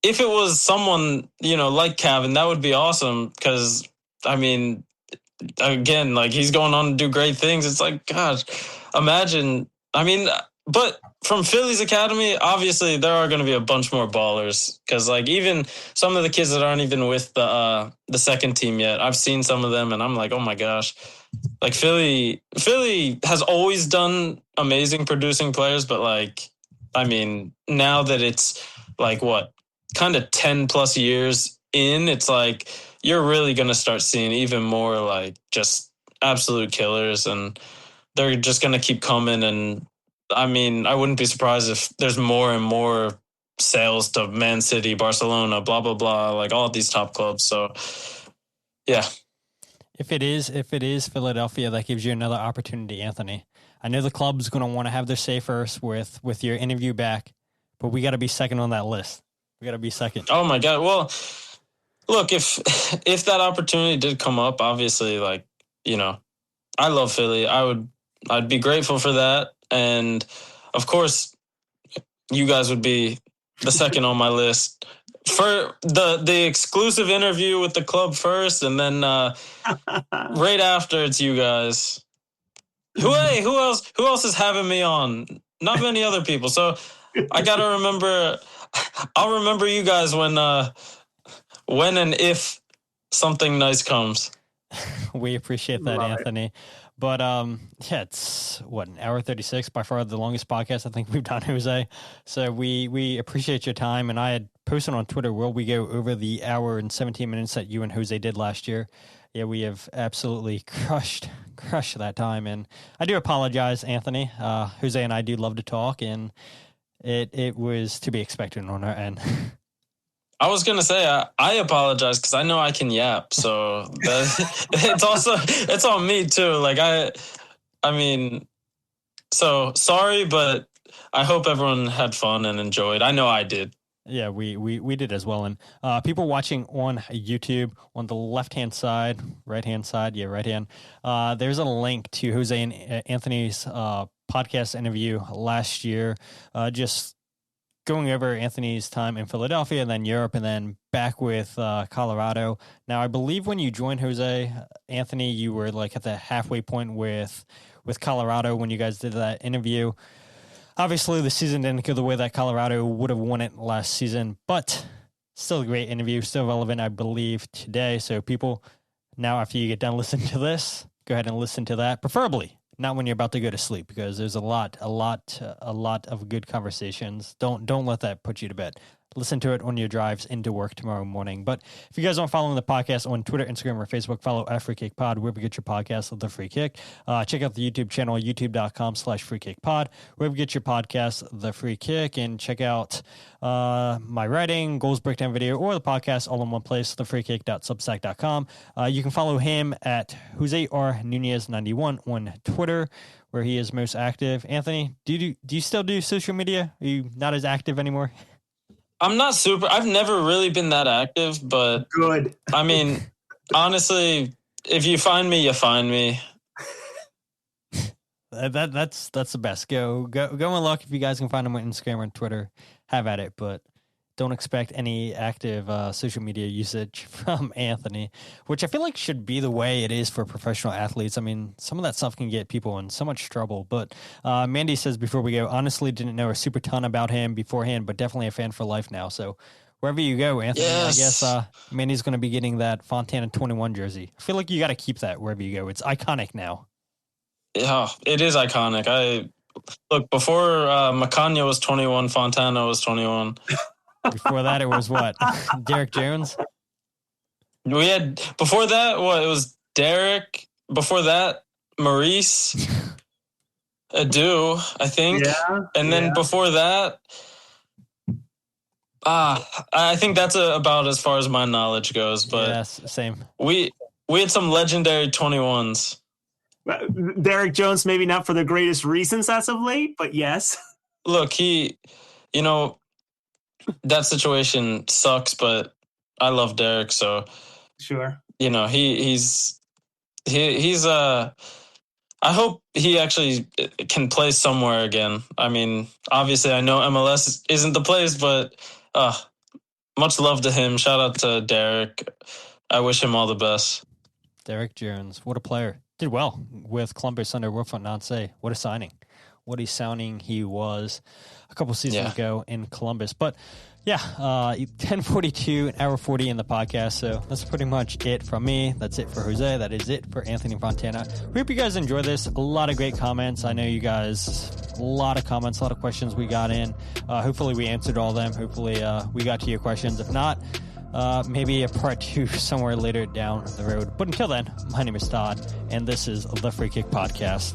Speaker 5: if it was someone, like Cavan, that would be awesome. Because, I mean, again, like, he's going on to do great things. It's like, gosh, imagine. I mean, but from Philly's academy, obviously there are going to be a bunch more ballers. Because, like, even some of the kids that aren't even with the second team yet, I've seen some of them, and I'm like, oh my gosh. Like, Philly has always done amazing producing players, but, like, I mean, now that it's like kind of 10 plus years in, it's like you're really going to start seeing even more, like, just absolute killers, and they're just going to keep coming. And I mean, I wouldn't be surprised if there's more and more sales to Man City, Barcelona, blah, blah, blah, like all of these top clubs. So yeah.
Speaker 3: If it is Philadelphia, that gives you another opportunity, Anthony. I know the club's going to want to have their say first with your interview back, but we got to be second on that list. We got to be second.
Speaker 5: Oh my God. Well, look, if that opportunity did come up, obviously, like, I love Philly. I'd be grateful for that. And of course, you guys would be the second on my list. For the exclusive interview with the club first, and then right after it's you guys. Who else is having me on? Not many other people. So I gotta remember. I'll remember you guys when and if something nice comes.
Speaker 3: We appreciate that, Anthony. But it's an hour 36, by far the longest podcast I think we've done, Jose. So we appreciate your time, and I had posted on Twitter, will we go over the hour and 17 minutes that you and Jose did last year? Yeah, we have absolutely crushed that time, and I do apologize, Anthony. Jose and I do love to talk, and it was to be expected on our end.
Speaker 5: I was going to say, I apologize because I know I can yap. So it's on me too. Like, I mean, so sorry, but I hope everyone had fun and enjoyed. I know I did.
Speaker 3: Yeah, we did as well. And people watching on YouTube on the right-hand side, right hand, there's a link to Jose and Anthony's podcast interview last year, just going over Anthony's time in Philadelphia and then Europe and then back with Colorado. Now, I believe when you joined Jose, Anthony, you were like at the halfway point with Colorado when you guys did that interview. Obviously, the season didn't go the way that Colorado would have won it last season, but still a great interview, still relevant, I believe, today. So people, now after you get done listening to this, go ahead and listen to that, preferably not when you're about to go to sleep, because there's a lot of good conversations. Don't let that put you to bed. Listen to it on your drives into work tomorrow morning. But if you guys aren't following the podcast on Twitter, Instagram, or Facebook, follow at Free Kick Pod, wherever you get your podcast of The Free Kick. Check out the YouTube channel, youtube.com/freekickpod, wherever you get your podcast, The Free Kick, and check out my writing, goals breakdown video, or the podcast all in one place, thefreekick.substack.com. You can follow him at Jose R. Nunez91 on Twitter, where he is most active. Anthony, do you still do social media? Are you not as active anymore?
Speaker 5: I'm not I've never really been that active, but
Speaker 4: good.
Speaker 5: I mean, honestly, if you find me, you find me.
Speaker 3: That's the best. Go and look. If you guys can find him on Instagram or Twitter, have at it. But don't expect any active social media usage from Anthony, which I feel like should be the way it is for professional athletes. I mean, some of that stuff can get people in so much trouble. But Mandy says before we go, honestly, didn't know a super ton about him beforehand, but definitely a fan for life now. So wherever you go, Anthony, yes. I guess Mandy's going to be getting that Fontana 21 jersey. I feel like you got to keep that wherever you go. It's iconic now.
Speaker 5: Yeah, it is iconic. Look, before Macania was 21, Fontana was 21.
Speaker 3: Before that, it was what? Derek Jones?
Speaker 5: We had, before that, it was Derek. Before that, Maurice Adu, I think.
Speaker 4: Yeah.
Speaker 5: And then before that, I think that's about as far as my knowledge goes. But
Speaker 3: yes, same.
Speaker 5: We had some legendary 21s.
Speaker 4: Derek Jones, maybe not for the greatest reasons as of late, but yes.
Speaker 5: Look, that situation sucks, but I love Derek, so
Speaker 4: sure.
Speaker 5: He's I hope he actually can play somewhere again. I mean, obviously I know MLS isn't the place, but much love to him. Shout out to Derek. I wish him all the best.
Speaker 3: Derek Jones, what a player. Did well with Columbus under Wilfried Nancy. What a signing. What a signing he was a couple seasons ago in Columbus. But yeah, 10:42, an hour 40 in the podcast. So that's pretty much it from me. That's it for Jose. That is it for Anthony Fontana. We hope you guys enjoy this. A lot of great comments. I know you guys, a lot of comments, a lot of questions we got in. Hopefully we answered all of them. Hopefully we got to your questions. If not, maybe a part 2 somewhere later down the road. But until then, my name is Todd, and this is the Free Kick Podcast.